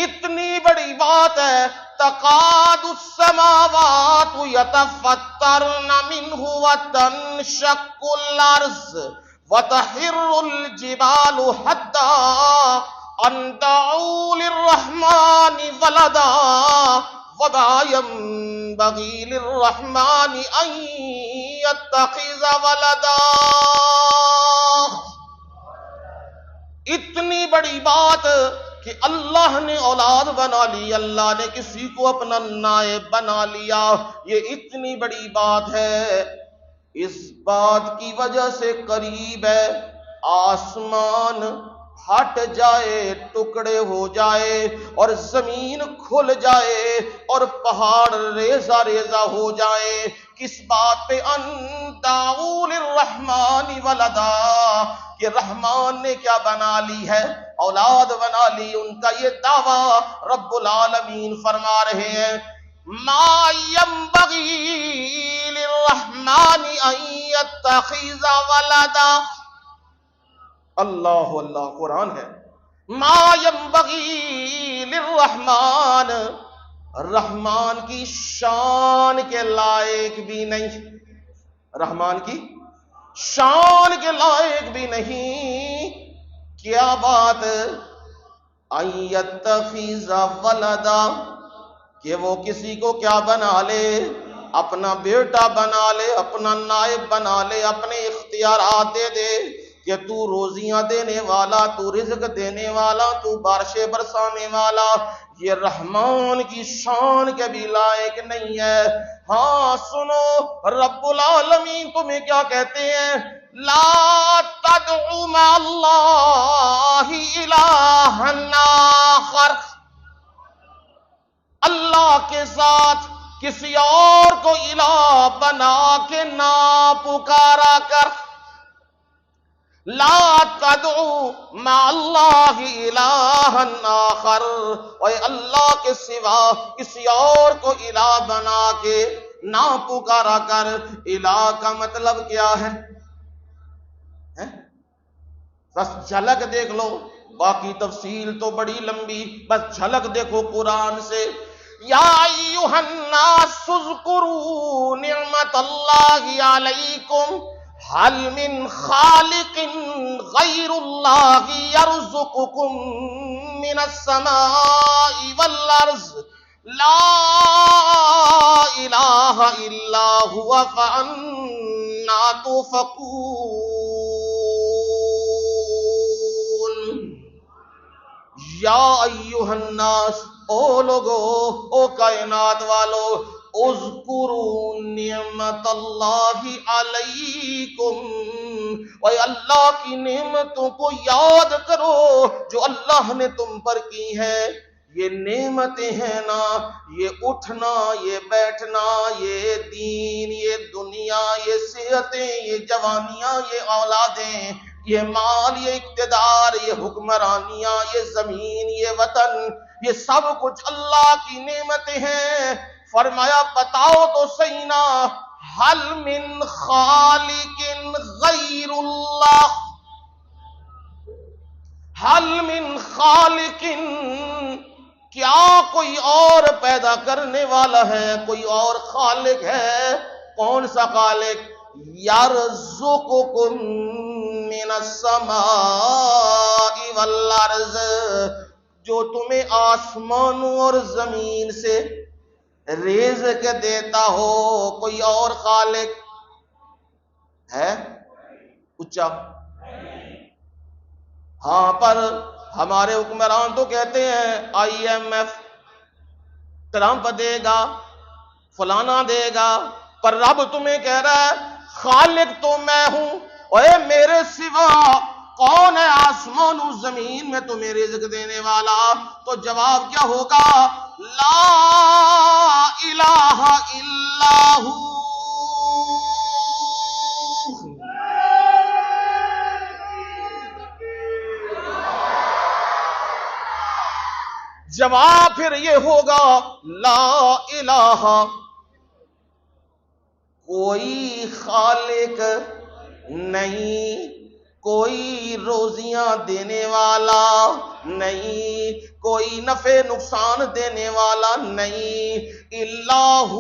اتنی بڑی بات ہے، تقاد السماوات یتفطرن منہ وتنشق الارض وتخر الجبال حدا ان دعوا للرحمن ولدا وما ينبغي للرحمن ان يتخذ ولدا۔ اتنی بڑی بات کہ اللہ نے اولاد بنا لی، اللہ نے کسی کو اپنا نائب بنا لیا، یہ اتنی بڑی بات ہے۔ اس بات کی وجہ سے قریب ہے آسمان ہٹ جائے، ٹکڑے ہو جائے اور زمین کھل جائے اور پہاڑ ریزہ ریزہ ہو جائے۔ کس بات پہ؟ ان دعوا للرحمن ولدا، کہ رحمان نے کیا بنا لی ہے؟ اولاد بنا لی۔ ان کا یہ دعویٰ رب العالمین فرما رہے ہیں ما ينبغي للرحمن ان يتخذ ولدا۔ اللہ اللہ، قرآن ہے۔ ما ينبغي للرحمن، رحمان کی شان کے لائق بھی نہیں، رحمان کی شان کے لائق بھی نہیں۔ کیا بات؟ ان يتخذ ولدا، کہ وہ کسی کو کیا بنا لے؟ اپنا بیٹا بنا لے، اپنا نائب بنا لے، اپنے اختیارات دے دے کہ تو روزیاں دینے والا، تو رزق دینے والا، تو بارشیں برسانے والا۔ یہ رحمان کی شان کے بھی لائق نہیں ہے۔ ہاں سنو، رب العالمین تمہیں کیا کہتے ہیں؟ لا تدعوا مع اللہ الہا آخر، اللہ کے ساتھ کسی اور کو الہ بنا کے نہ پکارا کر۔ لا تدعو مع اللہ الہا آخر، اور اللہ کے سوا کسی اور کو الہ بنا کے نہ پکارا کر۔ الہ کا مطلب کیا ہے؟ بس جھلک دیکھ لو، باقی تفصیل تو بڑی لمبی، بس جھلک دیکھو قرآن سے۔ یا ایھا الناس اذکروا نعمت اللہ علیکم هل من خالق غیر اللہ یرزقکم من السماء والارض لا الہ الا هو فانا تؤفکون۔ یا ایھا الناس، او لوگو، او کائنات والو، اذکروا نعمت اللہ علیکم، اور اللہ کی نعمتوں کو یاد کرو جو اللہ نے تم پر کی ہے۔ یہ نعمتیں ہیں نا، یہ اٹھنا، یہ بیٹھنا، یہ دین، یہ دنیا، یہ صحتیں، یہ جوانیاں، یہ اولادیں، یہ مال، یہ اقتدار، یہ حکمرانیاں، یہ زمین، یہ وطن، یہ سب کچھ اللہ کی نعمتیں ہیں۔ فرمایا بتاؤ تو صحیح نا، حل من خالق غیر اللہ، حل من خالق، کیا کوئی اور پیدا کرنے والا ہے، کوئی اور خالق ہے؟ کون سا خالق؟ یرزقکم من السماء والارض، جو تمہیں آسمانوں اور زمین سے رزق دیتا ہو۔ کوئی اور خالق ہے؟ اچھا ہاں، پر ہمارے حکمران تو کہتے ہیں آئی ایم ایف، ٹرمپ دے گا، فلانا دے گا، پر رب تمہیں کہہ رہا ہے خالق تو میں ہوں، اے میرے سوا کون ہے آسمان و زمین میں تمہیں رزق دینے والا؟ تو جواب کیا ہوگا؟ لا الہ الا ہو۔ جواب پھر یہ ہوگا لا الہ، کوئی خالق نہیں، کوئی روزیاں دینے والا نہیں، کوئی نفع نقصان دینے والا نہیں، اللہ،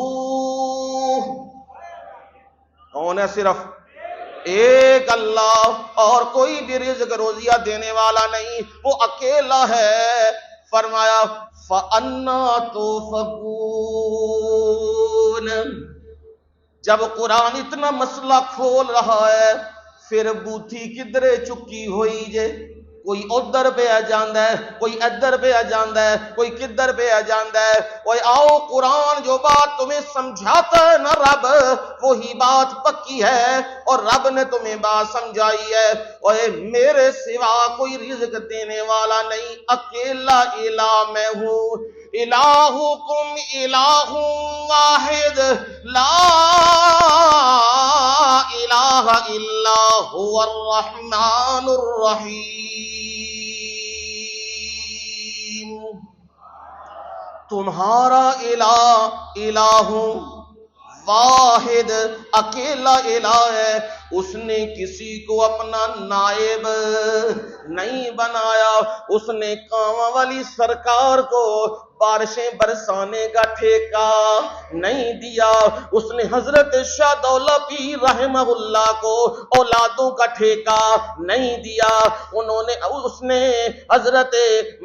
کون ہے؟ صرف ایک اللہ، اور کوئی بھی رزق روزیاں دینے والا نہیں، وہ اکیلا ہے۔ فرمایا فَأَنَّا تُؤْفَكُونَ۔ جب قرآن اتنا مسئلہ کھول رہا ہے، پھر بوتھی کدھرے چکی ہوئی جے، کوئی ادھر پہ آ جاندہ ہے، کوئی ادھر پہ آ جاندہ ہے، کوئی کدھر پہ آ جاندہ ہے۔ اوے آؤ، قرآن جو بات تمہیں سمجھاتا ہے نا رب، وہی بات پکی ہے، اور رب نے تمہیں بات سمجھائی ہے۔ اوے میرے سوا کوئی رزق دینے والا نہیں، اکیلا الہ میں ہوں۔ الہکم الہ واحد لا الہ الا هو الرحمن الرحیم۔ تمہارا الہ واحد، اکیلا الہ ہے، اس نے کسی کو اپنا نائب نہیں بنایا، اس نے کاواں والی سرکار کو بارشیں برسانے کا ٹھیکہ نہیں دیا، اس نے حضرت شاہ دولہ پیر رحمہ اللہ کو اولادوں کا ٹھیکہ نہیں دیا، اس نے حضرت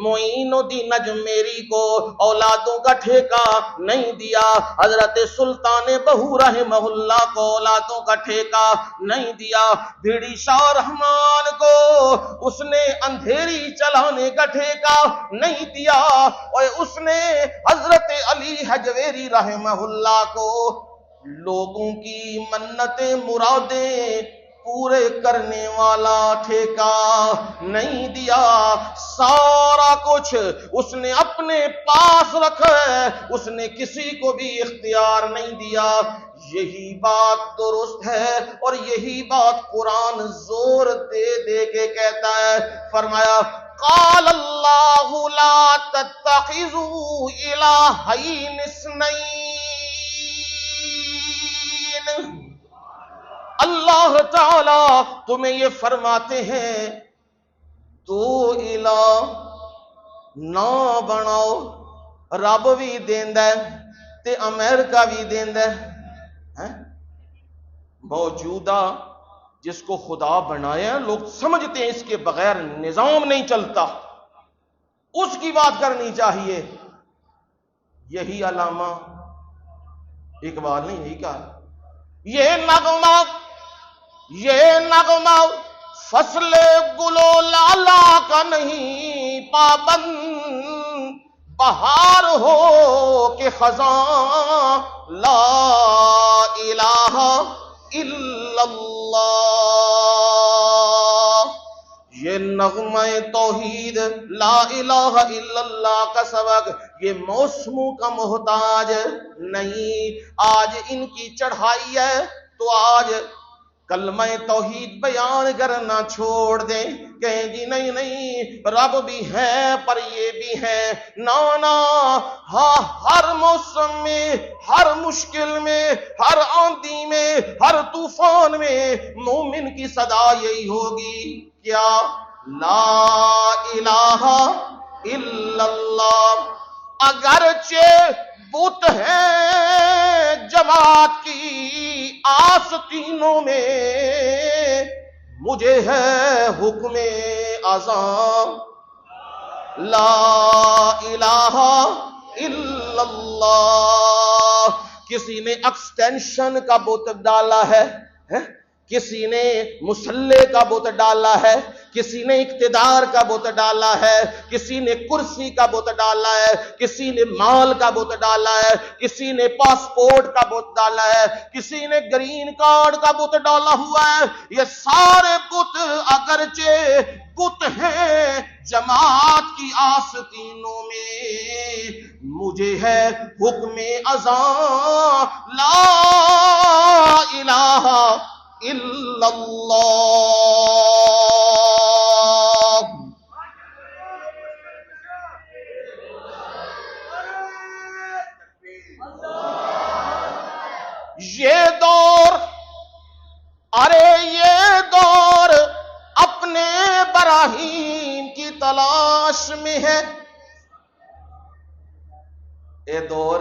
معین الدین اجمیری کو اولادوں کا ٹھیکہ نہیں دیا، حضرت سلطان بہو رحمہ اللہ کو اولادوں کا ٹھیکہ نہیں دیا، بھیڑی شاہ رحمان کو اس نے اندھیری چلانے کا ٹھیکہ نہیں دیا، اور اس نے حضرت علی حجویری رحمہ اللہ کو لوگوں کی منتیں مرادیں پورے کرنے والا ٹھیکہ نہیں دیا۔ سارا کچھ اس نے اپنے پاس رکھا ہے، اس نے کسی کو بھی اختیار نہیں دیا۔ یہی بات درست ہے، اور یہی بات قرآن زور دے دے کے کہتا ہے۔ فرمایا قال اللہ لا تتخذوا الہین اثنین، اللہ تعالی تمہیں یہ فرماتے ہیں دو الہ نہ بناؤ، رب بھی دیندہ ہے تے امریکہ بھی دیندہ ہے۔ موجودہ جس کو خدا بنایا لوگ سمجھتے ہیں اس کے بغیر نظام نہیں چلتا، اس کی بات کرنی چاہیے۔ یہی علامہ اقبال نے یہی کہا، یہ نغمہ فصل گلو لالا کا نہیں پابند، بہار ہو کہ خزاں لا الہ الا اللہ۔ یہ نغمہ توحید لا الہ الا اللہ کا سبق یہ موسموں کا محتاج نہیں۔ آج ان کی چڑھائی ہے تو آج کلمہ توحید بیان کرنا چھوڑ دیں، کہیں جی نہیں نہیں رب بھی ہے پر یہ بھی ہے۔ نا ہاں، ہر موسم میں، ہر مشکل میں، ہر آندھی میں، ہر طوفان میں مومن کی صدا یہی ہوگی، کیا؟ لا الہ الا اللہ۔ اگرچہ بت ہیں جماعت کی آستینوں میں، مجھے ہے حکم اذان لا الہ الا اللہ۔ کسی نے ایکسٹینشن کا بت ڈالا ہے، کسی نے مسلح کا بت ڈالا ہے، کسی نے اقتدار کا بت ڈالا ہے، کسی نے کرسی کا بت ڈالا ہے، کسی نے مال کا بت ڈالا ہے، کسی نے پاسپورٹ کا بت ڈالا ہے، کسی نے گرین کارڈ کا بت ڈالا ہوا ہے۔ یہ سارے بت اگرچہ بت ہیں جماعت کی آستینوں میں، مجھے ہے حکم اذان لا الہ الا اللہ۔ یہ دور، ارے یہ دور اپنے براہیم کی تلاش میں ہے۔ اے دور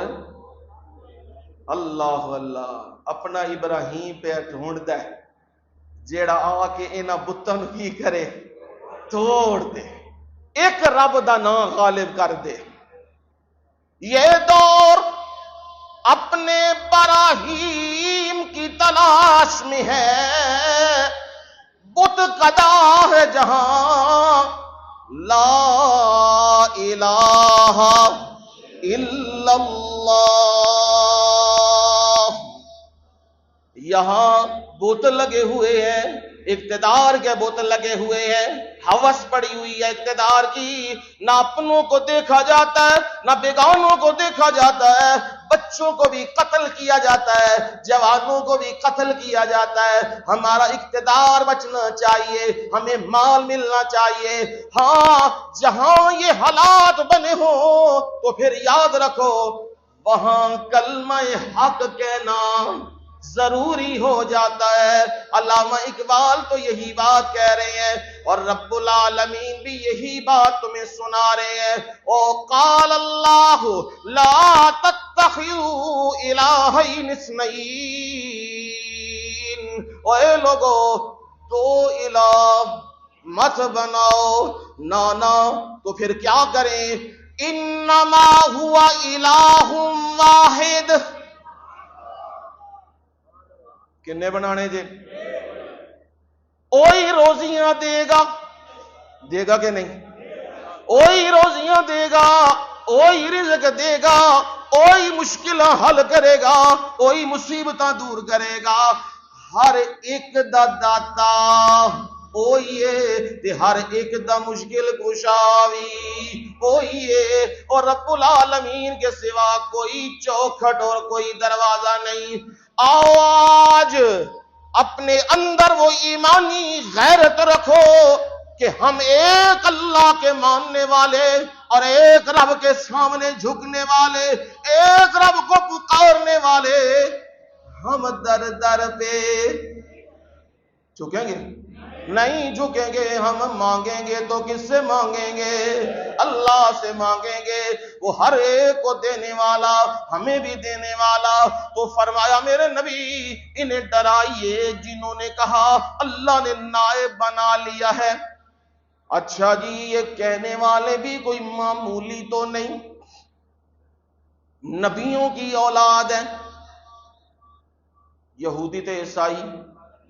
اللہ اللہ اپنا ابراہیم پہ ڈھونڈ دے، جیڑا آ کے انہاں بتاں کی کرے، توڑ دے، ایک رب دا نام غالب کر دے۔ یہ دور اپنے براہیم کی تلاش میں ہے، بت قدا ہے جہاں لا الہ الا اللہ۔ یہاں بت لگے ہوئے ہیں، اقتدار کے بت لگے ہوئے ہیں، ہوس پڑی ہوئی ہے اقتدار کی، نہ اپنوں کو دیکھا جاتا ہے نہ بیگانوں کو دیکھا جاتا ہے، بچوں کو بھی قتل کیا جاتا ہے، جوانوں کو بھی قتل کیا جاتا ہے۔ ہمارا اقتدار بچنا چاہیے، ہمیں مال ملنا چاہیے۔ ہاں جہاں یہ حالات بنے ہوں تو پھر یاد رکھو وہاں کلمہ حق کہنا ضروری ہو جاتا ہے۔ علامہ اقبال تو یہی بات کہہ رہے ہیں اور رب العالمین بھی یہی بات تمہیں سنا رہے ہیں۔ او قال اللہ لا تتخذوا الہین اثنین، اے لوگو دو الہ مت بناؤ، نانا تو پھر کیا کریں؟ انما ہوا الہ واحد۔ کنے بنانے جے؟ اوہی روزیاں دے گا کہ نہیں؟ اوہی روزیاں دے گا، اوہی رزق دے گا، اوہی مشکلہ حل کرے گا، اوہی مصیبتاں دور کرے گا۔ ہر ایک دا داتا اوہی ہے تے ہر ایک دا مشکل کشاوی اوہی ہے، اور رب العالمین کے سوا کوئی چوکھٹ اور کوئی دروازہ نہیں۔ آؤ آج اپنے اندر وہ ایمانی غیرت رکھو کہ ہم ایک اللہ کے ماننے والے اور ایک رب کے سامنے جھکنے والے، ایک رب کو پکارنے والے، ہم در در پہ جھکیں گے نہیں، جھکیں گے ہم مانگیں گے تو کس سے مانگیں گے؟ اللہ سے مانگیں گے، وہ ہر ایک کو دینے والا، ہمیں بھی دینے والا۔ تو فرمایا میرے نبی انہیں ڈرائیے جنہوں نے کہا اللہ نے نائب بنا لیا ہے۔ اچھا جی یہ کہنے والے بھی کوئی معمولی تو نہیں، نبیوں کی اولاد ہیں، یہودی تے عیسائی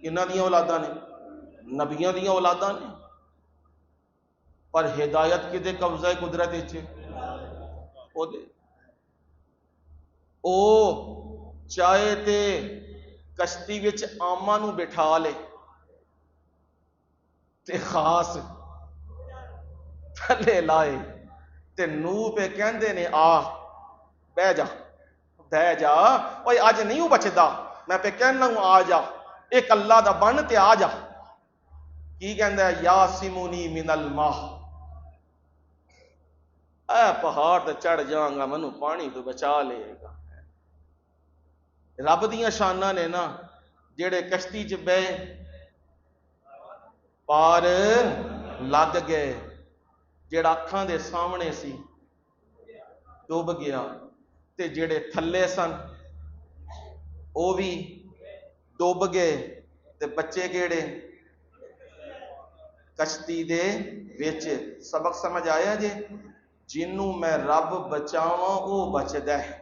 انہاں دی اولاداں نے، نبیاں دیاں اولاداں نے، پر ہدایت کدے قبضہ قدرت وچ او دے۔ او چاہے تے کشتی وچ آماں نو بٹھا لے تے خاص تھلے لائے تے نو پہ کہندے نے آ بہ جا بہ جا، اوے اج نہیں بچدا، میں پہ کہنا ہوں آ جا، ایک اللہ دا بن تے آ جا۔ کی کہندا ہے یاسمونی من الماء، اے پہاڑ تے چڑھ جاں گا مینوں پانی تو بچا لے گا۔ رب دیاں شاناں نے نا، جڑے کشتی چ بے پار لگ گئے، جڑا اکھاں دے سامنے سی ڈوب گیا، تے جڑے تھلے سن او بھی ڈوب گئے، تے بچے کیڑے کشتی دے وچ۔ سبق سمجھ آیا جی؟ جنوں میں رب بچاواں او بچدا ہے،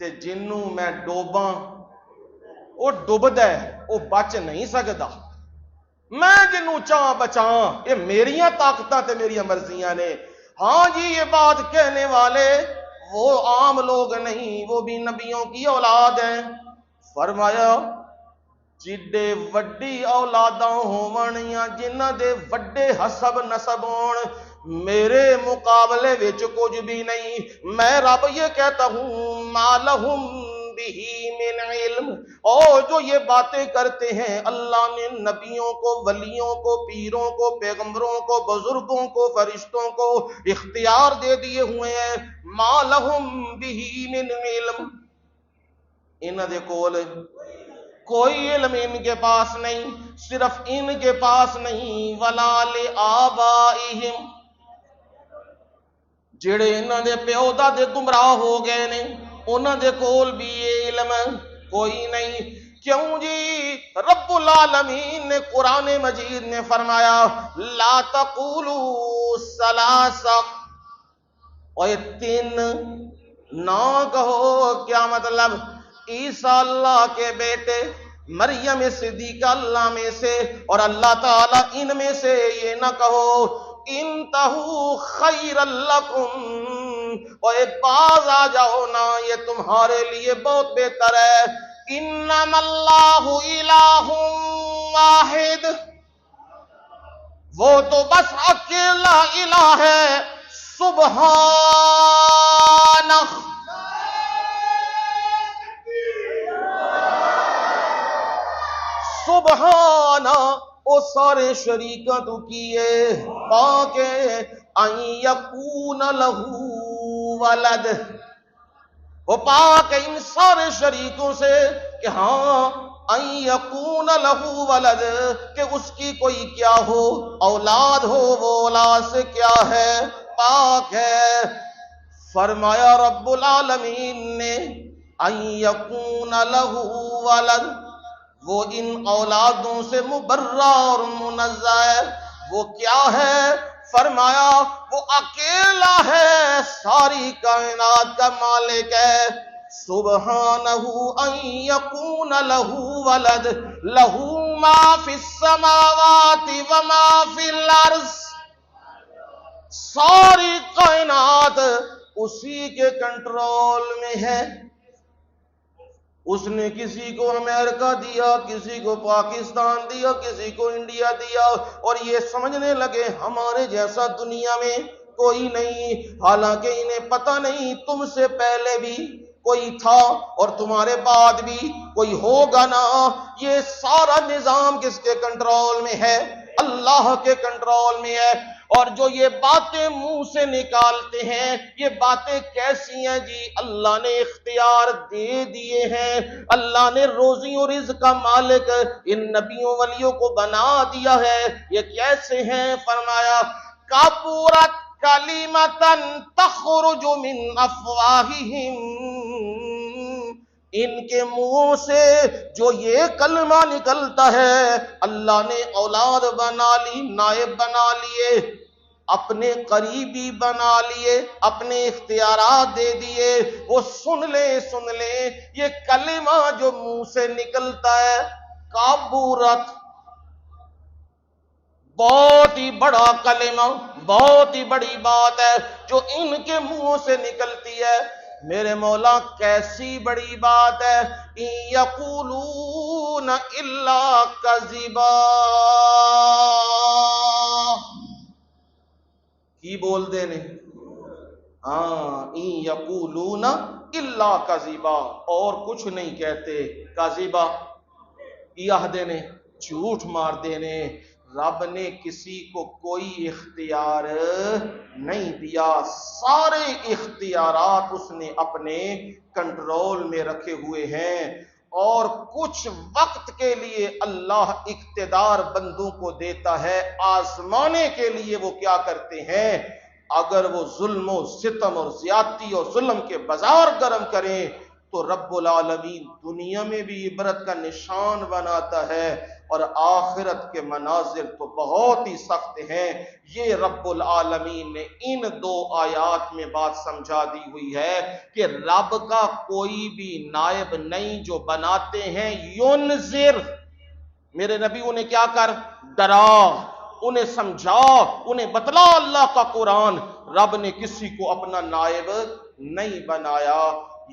تے جنوں میں ڈوباں او ڈوبدا ہے، او بچ نہیں سکدا۔ میں جنوں چاہ بچاں، یہ میریاں طاقتاں تے میریاں مرضیاں نے۔ ہاں جی، یہ بات کہنے والے وہ عام لوگ نہیں، وہ بھی نبیوں کی اولاد ہیں۔ فرمایا جڈے وڈی اولاداں ہون یا جنہ دے وڈے حسب نسب ہون، میرے مقابلے وچ کچھ بھی نہیں۔ میں رب یہ کہتا ہوں ما لہم بہ من علم، اور جو یہ باتیں کرتے ہیں، اللہ نے نبیوں کو، ولیوں کو، پیروں کو، پیغمبروں کو، بزرگوں کو، فرشتوں کو اختیار دے دیے ہوئے ہیں۔ ما لہم بہ من علم، انہاں دے کول کوئی علم ان کے پاس نہیں، صرف ان کے پاس نہیں، ولا لآبائہم، جڑے انہاں دے پیو دادے گمراہ ہو گئے نے، انہاں دے کول بھی یہ علم کوئی نہیں۔ کیوں جی؟ رب العالمین نے قرآن مجید نے فرمایا لا تقولوا ثلاثہ، اور یہ تین نہ کہو، کیا مطلب؟ عیسیٰ اللہ کے بیٹے، مریم صدیقہ اللہ میں سے، اور اللہ تعالیٰ ان میں سے یہ نہ کہو انتہو خیر لکم، اور باز آ جاؤ نا، یہ تمہارے لیے بہت بہتر ہے۔ انما اللہ الہ واحد، وہ تو بس اکیلا الہ ہے، سبحانہ، سبحانہ، او سارے شریکاں تو کیے پاک ان یکون لہو ولد، وہ پاک ہے ان سارے شریکوں سے کہ ہاں ان یکون لہو ولد، کہ اس کی کوئی کیا ہو اولاد ہو، وہ اولاد سے کیا ہے؟ پاک ہے۔ فرمایا رب العالمین نے ان یکون لہو ولد، وہ ان اولادوں سے مبرہ اور منزہ ہے۔ وہ کیا ہے؟ فرمایا وہ اکیلا ہے، ساری کائنات کا مالک ہے۔ سبحانہ ان یکون لہو ولد، لہو ما فی السماوات وما فی الارض، ساری کائنات اسی کے کنٹرول میں ہے۔ اس نے کسی کو امریکہ دیا، کسی کو پاکستان دیا، کسی کو انڈیا دیا، اور یہ سمجھنے لگے ہمارے جیسا دنیا میں کوئی نہیں، حالانکہ انہیں پتہ نہیں تم سے پہلے بھی کوئی تھا اور تمہارے بعد بھی کوئی ہوگا نا۔ یہ سارا نظام کس کے کنٹرول میں ہے؟ اللہ کے کنٹرول میں ہے۔ اور جو یہ باتیں منہ سے نکالتے ہیں، یہ باتیں کیسی ہیں جی؟ اللہ نے اختیار دے دیے ہیں، اللہ نے روزی و رزق کا مالک ان نبیوں ولیوں کو بنا دیا ہے۔ یہ کیسے ہیں؟ فرمایا کبرت کلمۃ تخرج من افواہہم، ان کے منہوں سے جو یہ کلمہ نکلتا ہے، اللہ نے اولاد بنا لی، نائب بنا لیے، اپنے قریبی بنا لیے، اپنے اختیارات دے دیے۔ وہ سن لیں یہ کلمہ جو منہ سے نکلتا ہے، کبرت، بہت ہی بڑا کلمہ، بہت ہی بڑی بات ہے جو ان کے منہ سے نکلتی ہے۔ میرے مولا کیسی بڑی بات ہے، یقولون الا کذبا، کی بول دے نے، ہاں یقولون الا کذبا، اور کچھ نہیں کہتے، کذبا یہ دینے، جھوٹ مار دینے۔ رب نے کسی کو کوئی اختیار نہیں دیا، سارے اختیارات اس نے اپنے کنٹرول میں رکھے ہوئے ہیں، اور کچھ وقت کے لیے اللہ اقتدار بندوں کو دیتا ہے آزمانے کے لیے وہ کیا کرتے ہیں۔ اگر وہ ظلم و ستم اور زیادتی اور ظلم کے بازار گرم کریں تو رب العالمین دنیا میں بھی عبرت کا نشان بناتا ہے، اور آخرت کے مناظر تو بہت ہی سخت ہیں۔ یہ رب العالمین نے ان دو آیات میں بات سمجھا دی ہوئی ہے کہ رب کا کوئی بھی نائب نہیں جو بناتے ہیں ینذر، میرے نبی انہیں کیا کر، ڈرا، انہیں سمجھا، انہیں بتلا اللہ کا قرآن، رب نے کسی کو اپنا نائب نہیں بنایا۔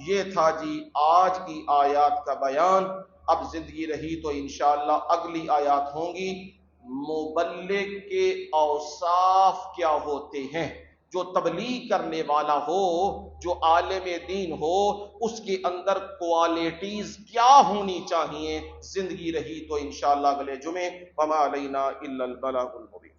یہ تھا جی آج کی آیات کا بیان۔ اب زندگی رہی تو انشاءاللہ اگلی آیات ہوں گی۔ مبلغ کے اوصاف کیا ہوتے ہیں، جو تبلیغ کرنے والا ہو، جو عالم دین ہو، اس کے اندر کوالٹیز کیا ہونی چاہیے۔ زندگی رہی تو انشاءاللہ اگلے جمعے، وما علینا الا البلاغ المبین۔